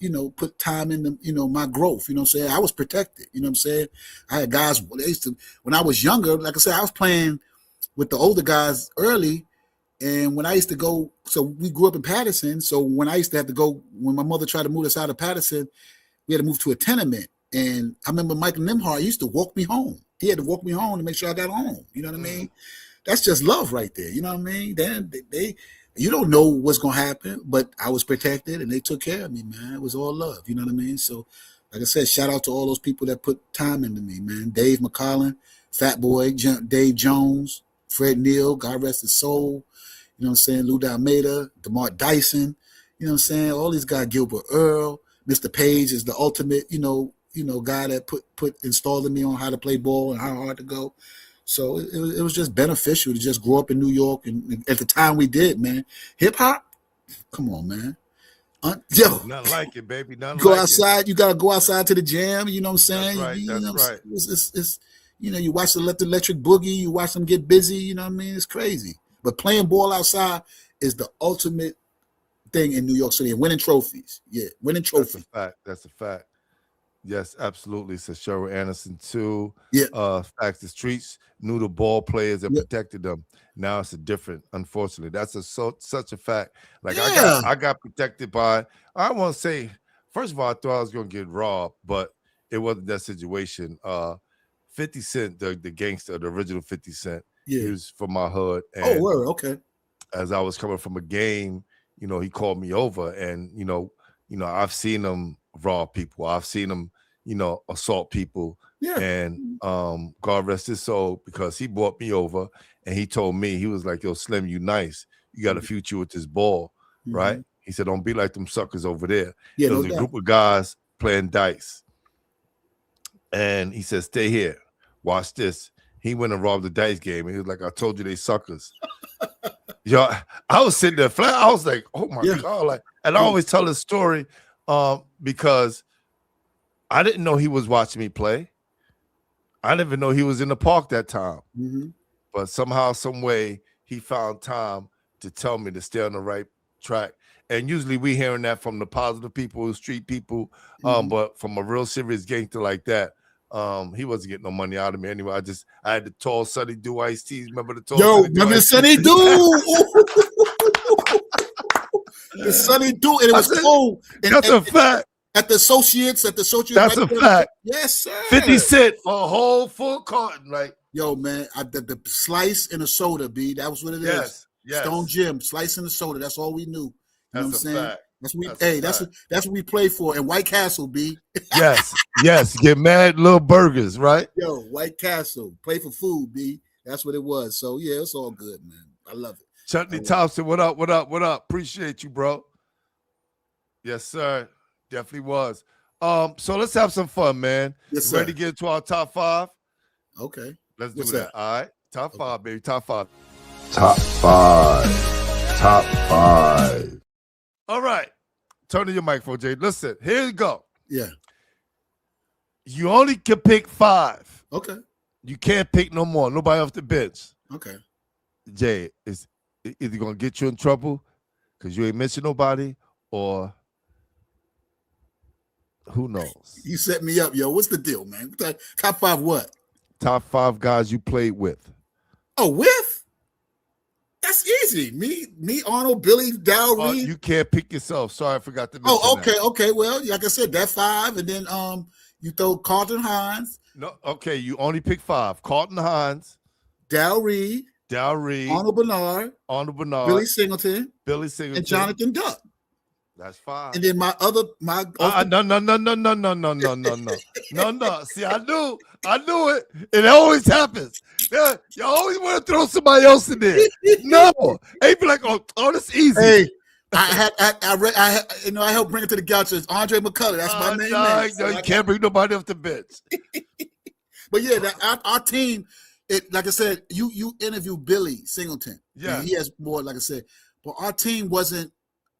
time in the, you know, my growth. You know what I'm saying? I was protected. You know what I'm saying? I had guys, when I was younger, like I said, I was playing with the older guys early. And when I used to go, so we grew up in Patterson. So when I used to have to go, when my mother tried to move us out of Patterson, we had to move to a tenement. And I remember Michael Nimhart used to walk me home. He had to walk me home to make sure I got home. You know what I mean? That's just love right there. You know what I mean? Then you don't know what's going to happen, but I was protected and they took care of me, man. It was all love. You know what I mean? So, like I said, shout out to all those people that put time into me, man. Dave McCollin, Fat Boy, Dave Jones, Fred Neal, God rest his soul. You know what I'm saying? Lou Almeida, DeMar Dyson. You know what I'm saying? All these guys, Gilbert Earl. Mr. Page is the ultimate, you know, guy that installed in me on how to play ball and how hard to go. So it was just beneficial to just grow up in New York. And at the time we did, man, hip hop, come on, man. Nothing like it, baby. Go outside. You got to go outside to the jam. You know what I'm saying? That's right. It's you know, you watch the electric boogie, you watch them get busy. You know what I mean? It's crazy. But playing ball outside is the ultimate thing in New York City and winning trophies. Yeah, winning trophies. That's a fact. That's a fact. Yes, absolutely. So Sherwood Anderson too. Yeah. Facts. The streets knew the ball players and Yeah. protected them. Now it's a different. Unfortunately, that's such a fact. Like Yeah. I got protected by. I won't say. First of all, I thought I was gonna get robbed, but it wasn't that situation. 50 Cent, the gangster, the original 50 Cent. Yeah. He was from my hood. And word. Okay. as I was coming from a game, you know, he called me over, and you know, I've seen him rob people. I've seen him, you know, assault people. Yeah. And God rest his soul, because he brought me over and he told me, he was like, "Yo, Slim, you nice. You got a future with this ball, right?" He said, "Don't be like them suckers over there." Yeah, There was a group of guys playing dice. And he said, "Stay here. Watch this." He went and robbed the dice game. And he was like, "I told you they suckers." Yo, I was sitting there flat. I was like, "Oh my God." Like, and I always tell this story because I didn't know he was watching me play. I didn't even know he was in the park that time. But somehow, some way, he found time to tell me to stay on the right track. And usually we hearing that from the positive people, street people, but from a real serious gangster like that, he wasn't getting no money out of me anyway. I had the tall Sonny Do Ice Tees. Remember the tall? Yo, remember Sonny Do? The Sonny Do, and it was cold. That's a fact. At the Associates. That's right a fact. Yes, sir. 50 Cent for a whole full carton, like. Yo, man, the slice and a soda, B. That was what it is. Yes. Stone Jim, slice and a soda. That's all we knew. You know what I'm saying? Fact. That's what we play for. And White Castle, B. yes. Get mad little burgers, right? Yo, White Castle. Play for food, B. That's what it was. So yeah, it's all good, man. I love it. Chutney Thompson, what up? Appreciate you, bro. Yes, sir. Definitely was. So let's have some fun, man. Yes, sir. Ready to get into our top 5? Okay. Let's do that. All right. Top 5, baby. Top 5. Top 5. All right. Turn to your microphone, Jay. Listen, here you go. Yeah. You only can pick 5. Okay. You can't pick no more. Nobody off the bench. Okay. Jay, is either going to get you in trouble because you ain't mentioned nobody, or who knows? You set me up, yo. What's the deal, man? Top 5 what? Top 5 guys you played with. Oh, with? That's easy. Me, Arnold, Billy, Dow, Reed. You can't pick yourself. Sorry, I forgot to mention okay. Well, like I said, that 5, and then you throw Carlton Hines. No, okay, you only pick 5. Carlton Hines, Dow Reed, Arnold Bernard, Billy Singleton, and Jonathan Duck. That's 5. And then no. See, I knew it. It always happens. Yeah, you always want to throw somebody else in there. No, they be like, oh, that's easy. Hey, I helped bring it to the Gauchos. Andre McCullough, that's my main man. No, you can't bring nobody off the bench. But yeah, our team. Like I said, you interviewed Billy Singleton. Yeah, he has more. Like I said, but our team wasn't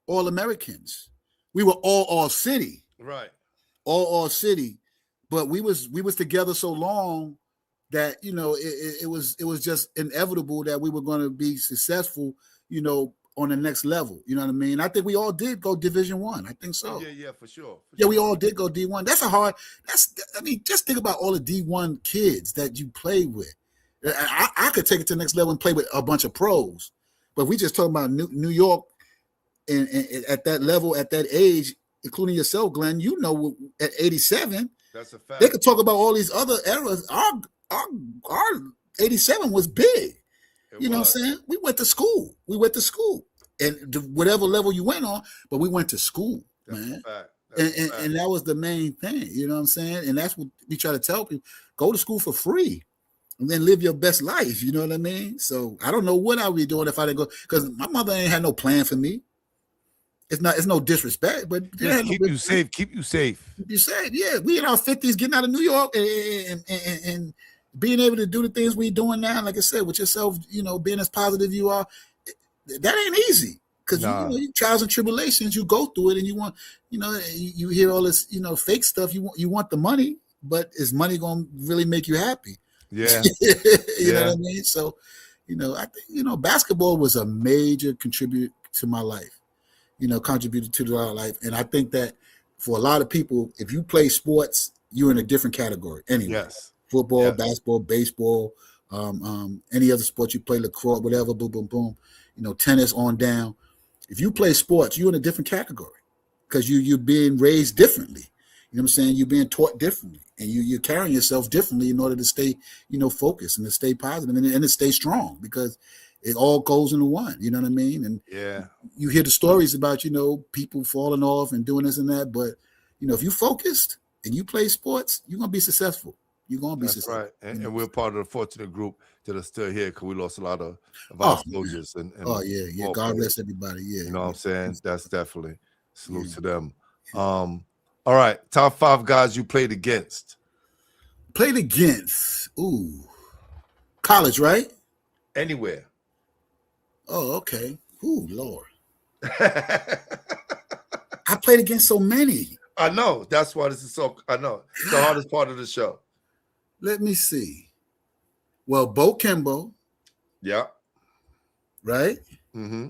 all Americans. We were all city. Right. All city. But we was together so long that, you know, it was just inevitable that we were going to be successful, you know, on the next level. You know what I mean? I think we all did go Division I. I think so. Yeah, for sure. We all did go D1. Just think about all the D1 kids that you played with. I could take it to the next level and play with a bunch of pros. But we just talking about New York, and at that level, at that age, including yourself, Glenn, you know, at 87, that's a fact. They could talk about all these other eras. Our 87 was big. You know what I'm saying? We went to school. And whatever level you went on, but we went to school, man. And that was the main thing. You know what I'm saying? And that's what we try to tell people: go to school for free, and then live your best life. You know what I mean? So I don't know what I would be doing if I didn't go, because my mother ain't had no plan for me. It's no disrespect, but keep you safe. Yeah, we in our 50s, getting out of New York and being able to do the things we doing now. Like I said, with yourself, you know, being as positive you are, that ain't easy, because you know, trials and tribulations, you go through it, and you want, you know, you hear all this, you know, fake stuff. You want the money, but is money gonna really make you happy? Yeah, you know what I mean. So, you know, I think, you know, basketball was a major contributor to my life. contributed to our life. And I think that for a lot of people, if you play sports, you're in a different category anyway. Yes. Football, Yes. basketball, baseball, any other sport you play, lacrosse, whatever, boom, boom, boom, tennis on down. If you play sports, you're in a different category because you're being raised differently. You know what I'm saying? You're being taught differently, and you're carrying yourself differently in order to stay, focused and to stay positive and to stay strong, because it all goes into one. You know what I mean? And Yeah, you hear the stories about, people falling off and doing this and that, but if you focused and you play sports, you're gonna be successful. You're gonna be that's successful. right. And we're part of the fortunate group that are still here because we lost a lot of our soldiers. And yeah. God bless everybody. Yeah, you know what I'm saying? That's definitely salute to them. All right, top 5 guys you played against. Played against. Ooh, college, right? Anywhere. Oh, okay. Ooh, Lord. I played against so many. I know. That's why this is so. I know. It's the hardest part of the show. Let me see. Well, Bo Kimbo. Yeah. Right? Mm-hmm.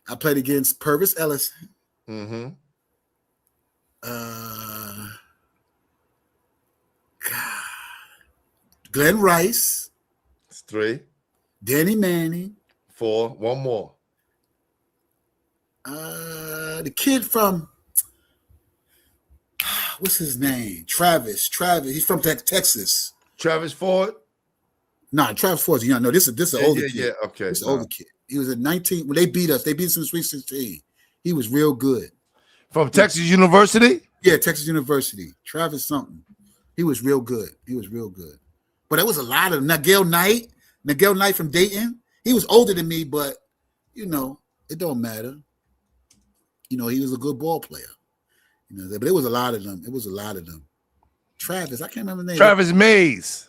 I played against Purvis Ellison. Mm-hmm. Glenn Rice. It's 3. Danny Manning. 4. One more. The kid from what's his name? Travis. He's from Texas. Travis Ford. Nah, Travis Ford's young. No, this is an older kid. Yeah, okay. This is an older kid. He was at 19 when they beat us. They beat us in the Sweet 16. He was real good. From Texas University? Yeah, Texas University. Travis something. He was real good. But there was a lot of Nigel Knight from Dayton. He was older than me, but it don't matter. He was a good ball player. But it was a lot of them. Travis, I can't remember the name. Travis Mays.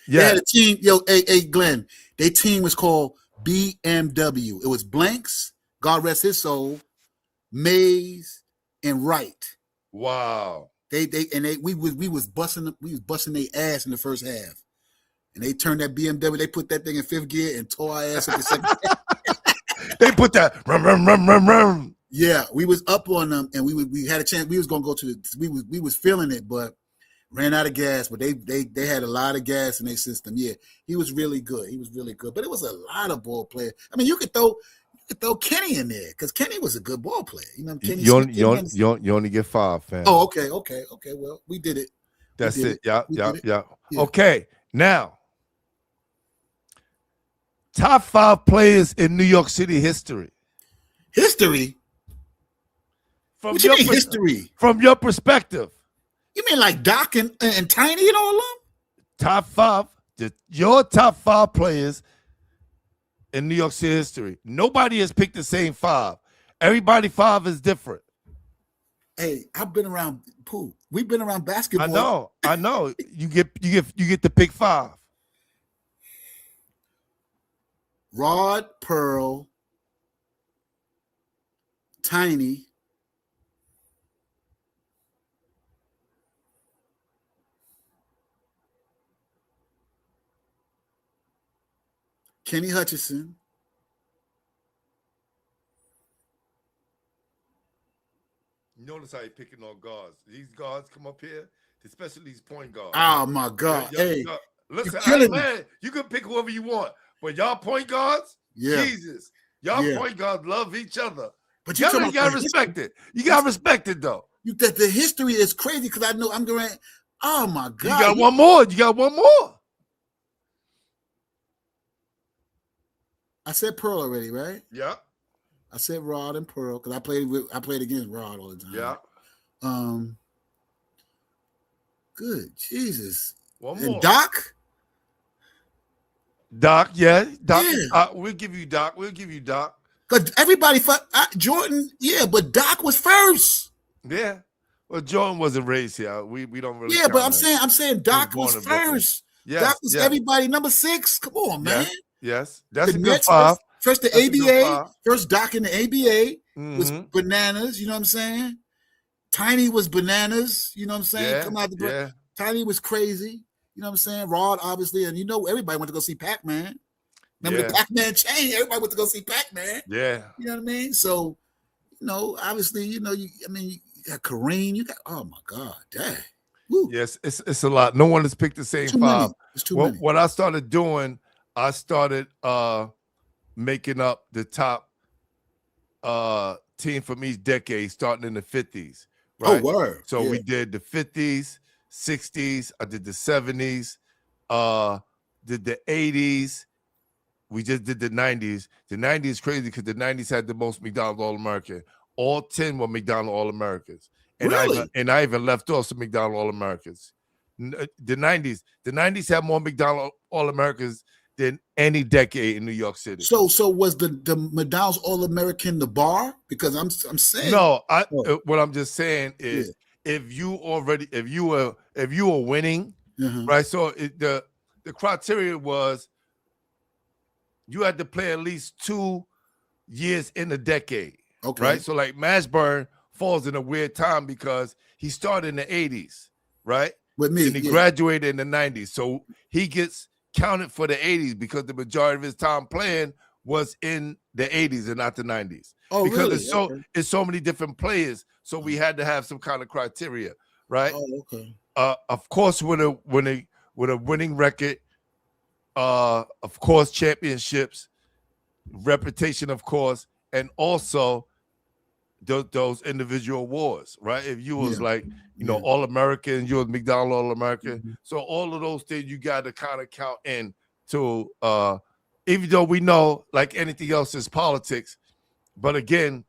Yeah. They had a team. Hey, Glenn. Their team was called BMW. It was Blanks, God rest his soul, Mays, and Wright. Wow. We was busting their ass in the first half. And they turned that BMW, they put that thing in 5th gear and tore our ass at the second half. They put that rum. Yeah, we was up on them, and we had a chance. We was gonna go to we was feeling it, but ran out of gas. But they had a lot of gas in their system. Yeah, he was really good. But it was a lot of ball players. I mean, you could throw Kenny in there because Kenny was a good ball player. Kenny. You only get 5, fam. Oh, okay. Well, we did it. That's it. Yeah. Okay, now top 5 players in New York City history. History. What you mean history? From your perspective. You mean like Doc and Tiny and all of them? Top 5. Your top 5 players in New York City history. Nobody has picked the same 5. Everybody 5 is different. Hey, I've been around pool. We've been around basketball. I know. You get to pick 5. Rod, Pearl, Tiny, Kenny Hutchinson, Notice how you're picking on guards. These guards come up here, especially these point guards. Oh my God! Listen, man, you can pick whoever you want, but y'all point guards, Jesus, y'all point guards love each other. But you gotta respect it. You gotta respect it though. The history is crazy because I know I'm going. Oh my God! You got one more. I said Pearl already, right? Yeah. I said Rod and Pearl because I played against Rod all the time. Yeah. Good Jesus. One more. And Doc. Doc, yeah. Doc. Yeah. We'll give you Doc. Because everybody Jordan, but Doc was first. Yeah. Well, Jordan wasn't raised here. We don't really. Yeah, but I'm saying Doc was first. Yes, Doc was everybody number 6. Come on, man. Yes. That's a good 5. First the ABA, first Doc in the ABA was bananas, you know what I'm saying? Tiny was bananas, you know what I'm saying? Yeah, come out the Tiny was crazy, you know what I'm saying? Rod, obviously, and everybody went to go see Pac-Man. Remember Yeah. the Pac-Man chain? Everybody went to go see Pac-Man. Yeah. You know what I mean? So, obviously, you got Kareem, you got, oh my God, dang. Woo. Yes, it's a lot. No one has picked the same Too five. many. It's too many. What I started doing, I started making up the top team from each decade, starting in the 50s. Right. Oh, word. So Yeah. we did the 50s, 60s. I did the 70s. Did the 80s. We just did the 90s. The 90s is crazy because the 90s had the most McDonald's All-American. All 10 were McDonald's All-Americans. And Really? I even left off some McDonald's All-Americans. The 90s had more McDonald's All-Americans than any decade in New York City. So was the McDonald's All-American the bar? Because I'm saying no. What I'm just saying is if you were winning, right? So the criteria was you had to play at least 2 years in a decade. Okay. Right. So like Mashburn falls in a weird time because he started in the 80s, right? With me. And he graduated in the 90s. So he gets counted for the 80s because the majority of his time playing was in the 80s and not the 90s. Oh, because really? it's so many different players. So we had to have some kind of criteria, right? Oh, okay. Of course, with a winning record, of course, championships, reputation, of course, and also those individual awards, right? If you was All-American, you was McDonald's All-American. So all of those things you got to kind of count in to, even though we know like anything else is politics, but again,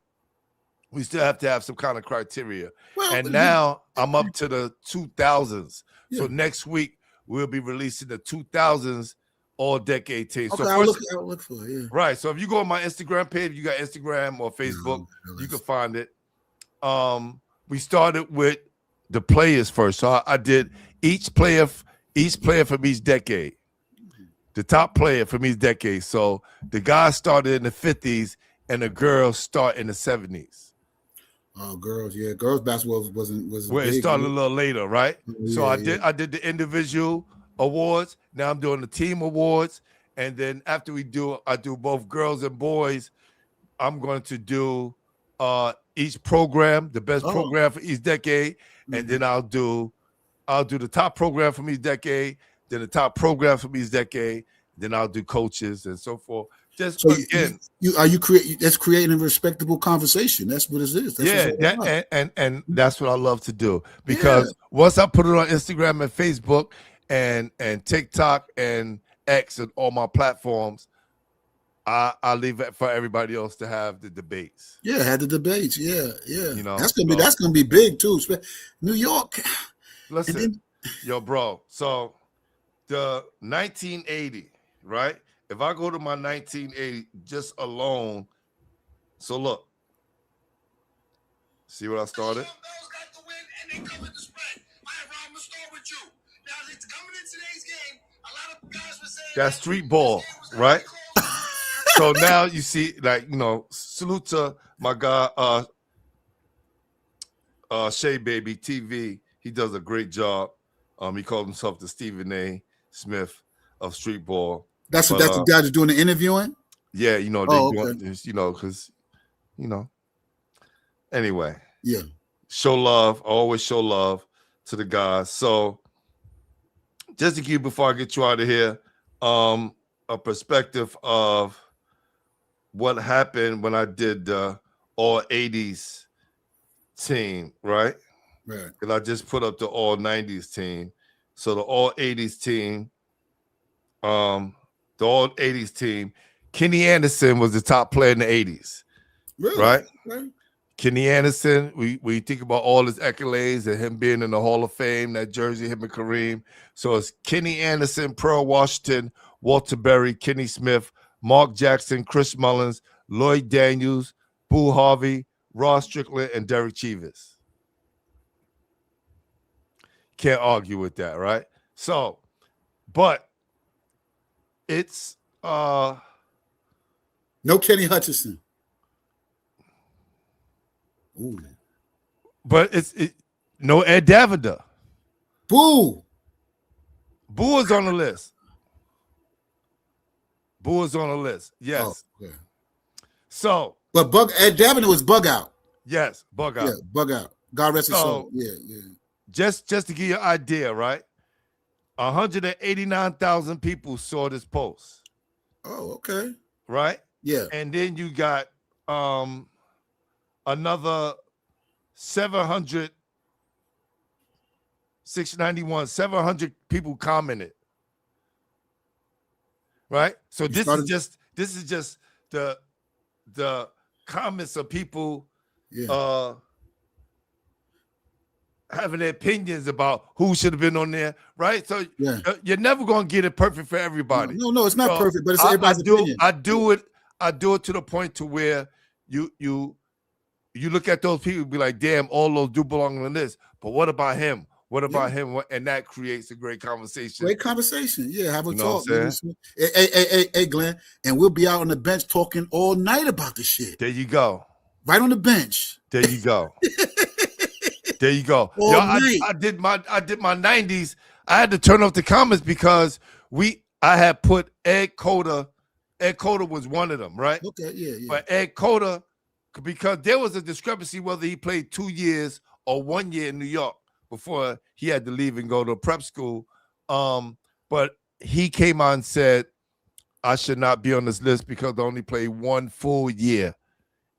we still have to have some kind of criteria. Well, and now I'm up to the 2000s. So next week we'll be releasing the 2000s all-decade team. Okay, so I'll look for it. Yeah. Right. So if you go on my Instagram page, you got Instagram or Facebook, you can find it. We started with the players first. So I did each player from each decade. The top player from each decade. So the guys started in the 50s and the girls start in the 70s. Oh, girls, yeah. Girls basketball wasn't Well, it started a little later, right? So I did the individual awards. Now I'm doing the team awards. And then after I do both girls and boys, I'm going to do each program, the best program for each decade. And then I'll do the top program from each decade, then the top program from each decade, then I'll do coaches and so forth. Just so again, that's creating a respectable conversation. That's what it is. That's and that's what I love to do, because once I put it on Instagram and Facebook and TikTok and X and all my platforms, I leave it for everybody else to have the debates. Yeah, had the debates. Yeah. You know, that's gonna be big too. New York. Listen, yo, bro. So the 1980, right? If I go to my 1980 just alone, so look, see what I started? That's street ball, right? So now you see, like, salute to my guy, Shea Baby TV. He does a great job. He calls himself the Stephen A. Smith of street ball. That's the guy that's doing the interviewing? Yeah, doing this, because, anyway. Yeah. Show love. I always show love to the guys. So just to keep, before I get you out of here, a perspective of what happened when I did the all 80s team, right? Right. And I just put up the all 90s team. So the all 80s team, Kenny Anderson was the top player in the 80s. Really? Right? Kenny Anderson, we think about all his accolades and him being in the Hall of Fame, that jersey, him and Kareem. So it's Kenny Anderson, Pearl Washington, Walter Berry, Kenny Smith, Mark Jackson, Chris Mullins, Lloyd Daniels, Boo Harvey, Ross Strickland, and Derek Chivas. Can't argue with that, right? So, but it's no Kenny Hutchinson. Ooh. But it's no Ed Davida. Boo is on the list. Boo is on the list. Yes. Oh, okay. So, But Ed Davenant was bug out. yes, bug out. Yeah, bug out. God rest his So, soul. Yeah. Just to give you an idea, right? 189,000 people saw this post. Oh, okay. Right? Yeah. And then you got another 700 people commented. Right? So this is just the comments of people having their opinions about who should have been on there, right? So you're never gonna get it perfect for everybody. No, it's not perfect, but it's everybody's opinion. I do it to the point to where you look at those people and be like, damn, all those do belong on this. But what about him? What about him? And that creates a great conversation. Great conversation. Yeah, have a talk. Hey, Glenn, and we'll be out on the bench talking all night about the shit. There you go. Right on the bench. There you go. There you go. Yo, I did my 90s. I had to turn off the comments because I had put Ed Cota. Ed Cota was one of them, right? Okay, yeah. But Ed Cota, because there was a discrepancy whether he played 2 years or 1 year in New York before he had to leave and go to prep school. But he came out and said, I should not be on this list because I only played 1 full year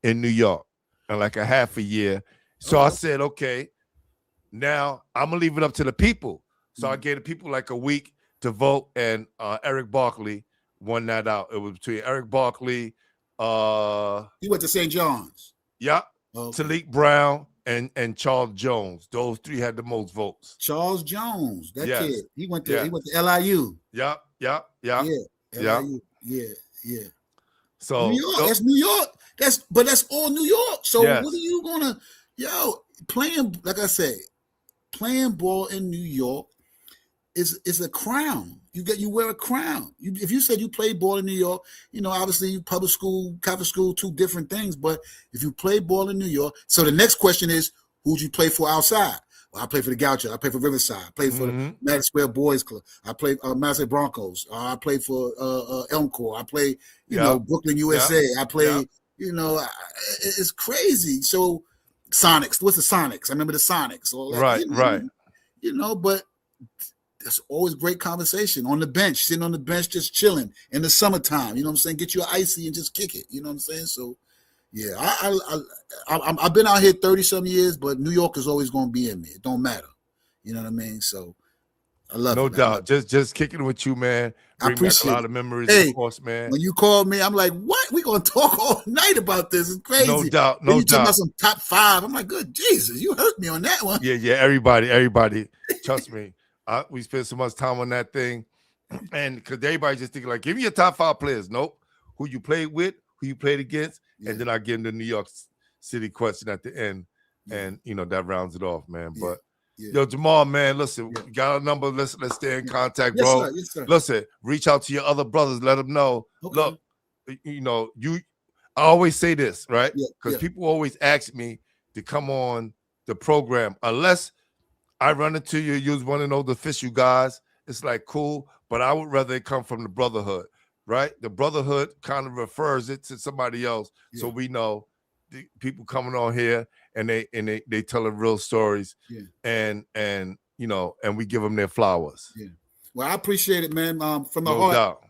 in New York and like a half a year. So I said, okay, now I'm going to leave it up to the people. So I gave the people like a week to vote, and Eric Barkley won that out. It was between Eric Barkley. He went to St. John's. Yeah. Okay. Talik Brown and Charles Jones. Those three had the most votes. Charles Jones, that kid. He went to LIU. Yeah. Yeah. LIU. Yeah. So New York, that's New York. That's all New York. So what are you gonna playing, like I say, playing ball in New York is a crown. You wear a crown. If you said you played ball in New York, obviously public school, Catholic school, two different things. But if you play ball in New York, so the next question is, who'd you play for outside? Well, I played for the Gaucho. I played for Riverside. I played for the Madison Square Boys Club. I played Madison Broncos. I played for Elmcore. I played, Brooklyn, USA. I played, it's crazy. So Sonics. What's the Sonics? I remember the Sonics. Right. But that's always great conversation on the bench, sitting on the bench, just chilling in the summertime. You know what I'm saying? Get you an icy and just kick it. You know what I'm saying? So, yeah, I've been out here 30-some years, but New York is always going to be in me. It don't matter. You know what I mean? So, I love it. No doubt. Just kicking with you, man. Bring back a lot of memories, of course, man. When you called me, I'm like, what? We're going to talk all night about this. It's crazy. No doubt. You talking about some top 5. I'm like, good Jesus, you hurt me on that one. Yeah. Everybody. Trust me. We spent so much time on that thing. And because everybody just thinking like, give me your top 5 players. Nope. Who you played with, who you played against. And then I give them the New York City question at the end. And, that rounds it off, man. But, yo, Jamal, man, listen, we got a number. Let's stay in contact, bro. Yes, sir. Listen, reach out to your other brothers. Let them know. Okay. Look, I always say this, right? Because people always ask me to come on the program. Unless I run into you, use one of those official guys, it's like cool, but I would rather it come from the brotherhood, right? The brotherhood kind of refers it to somebody else. So we know the people coming on here and they telling real stories and we give them their flowers. Yeah. Well, I appreciate it, man. From the heart. Doubt.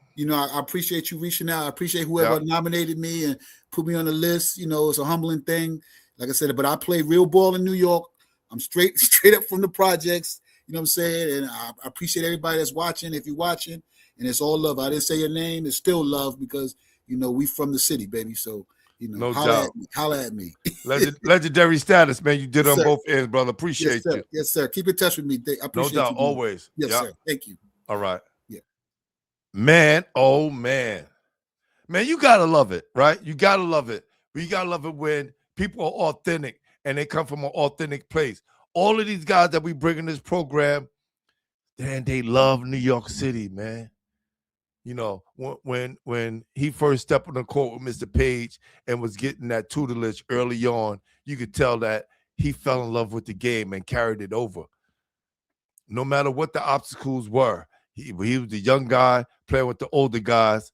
I appreciate you reaching out. I appreciate whoever nominated me and put me on the list. It's a humbling thing. Like I said, but I play real ball in New York. I'm straight up from the projects. You know what I'm saying? And I appreciate everybody that's watching. If you're watching, and it's all love. I didn't say your name. It's still love because, we from the city, baby. So, no doubt. Holla at me. Legendary status, man. You did on both ends, brother. Appreciate you. Yes, sir. Keep in touch with me. I appreciate no doubt. You, always. Yes, sir. Thank you. All right. Yeah. Man, oh, man. Man, you got to love it, right? You got to love it. But you got to love it when people are authentic and they come from an authentic place. All of these guys that we bring in this program, man, they love New York City, man. When he first stepped on the court with Mr. Page and was getting that tutelage early on, you could tell that he fell in love with the game and carried it over. No matter what the obstacles were, he was the young guy playing with the older guys.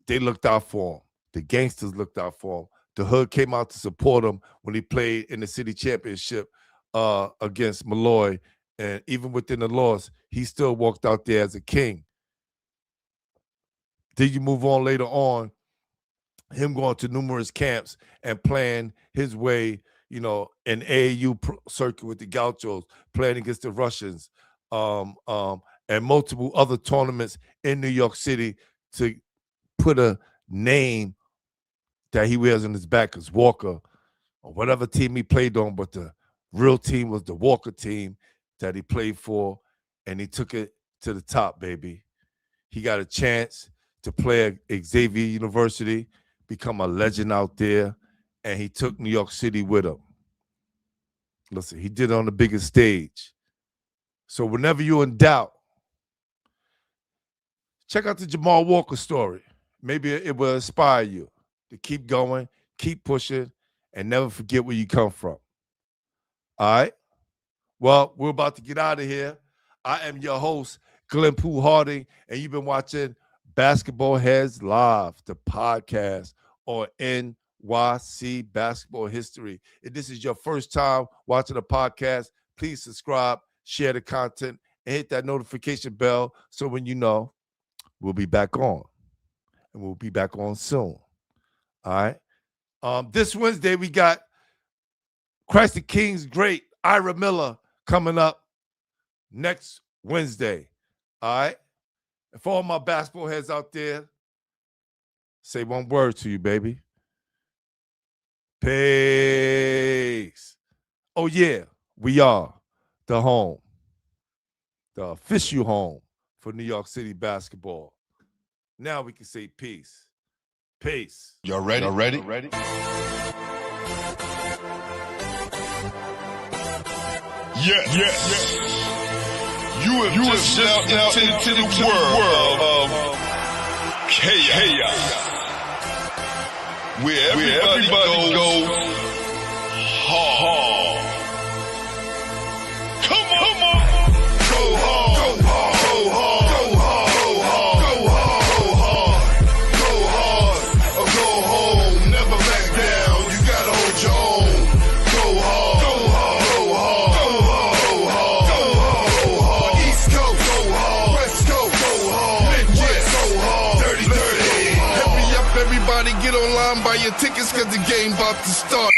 they looked out for him. The gangsters looked out for him. The hood came out to support him when he played in the city championship against Malloy. And even within the loss, he still walked out there as a king. Then you move on later on, him going to numerous camps and playing his way, you know, in AAU circuit with the Gauchos, playing against the Russians, and multiple other tournaments in New York City to put a name that he wears on his back as Walker or whatever team he played on, but the real team was the Walker team that he played for, and he took it to the top, baby. He got a chance to play at Xavier University, become a legend out there, and he took New York City with him. Listen, he did it on the biggest stage. So whenever you're in doubt, check out the Jamal Walker story. Maybe it will inspire you to keep going, keep pushing, and never forget where you come from. All right? Well, we're about to get out of here. I am your host, Glenn Pooh Harding, and you've been watching Basketball Heads Live, the podcast on NYC Basketball History. If this is your first time watching the podcast, please subscribe, share the content, and hit that notification bell so when you know, we'll be back on. And we'll be back on soon. All right? This Wednesday, we got Christ the King's great Ira Miller coming up next Wednesday. All right? And for all my basketball heads out there, say one word to you, baby. Peace. Oh, yeah, we are the home, the official home for New York City basketball. Now we can say peace. Peace. Y'all ready? Y'all ready? Yes. You have just stepped into the world of chaos, where everybody goes hard. Come on. Go hard. Go hard. Go hard. Go hard. Go hard. Go hard. Or go home. Never back down. You gotta hold your own. Go hard. Go hard. Go hard. Go hard. Go hard. East Coast. Go hard. West Coast. Go hard. Midwest. Go hard. Dirty. Hurry up, everybody. Get online. Buy your tickets, cause the game about to start.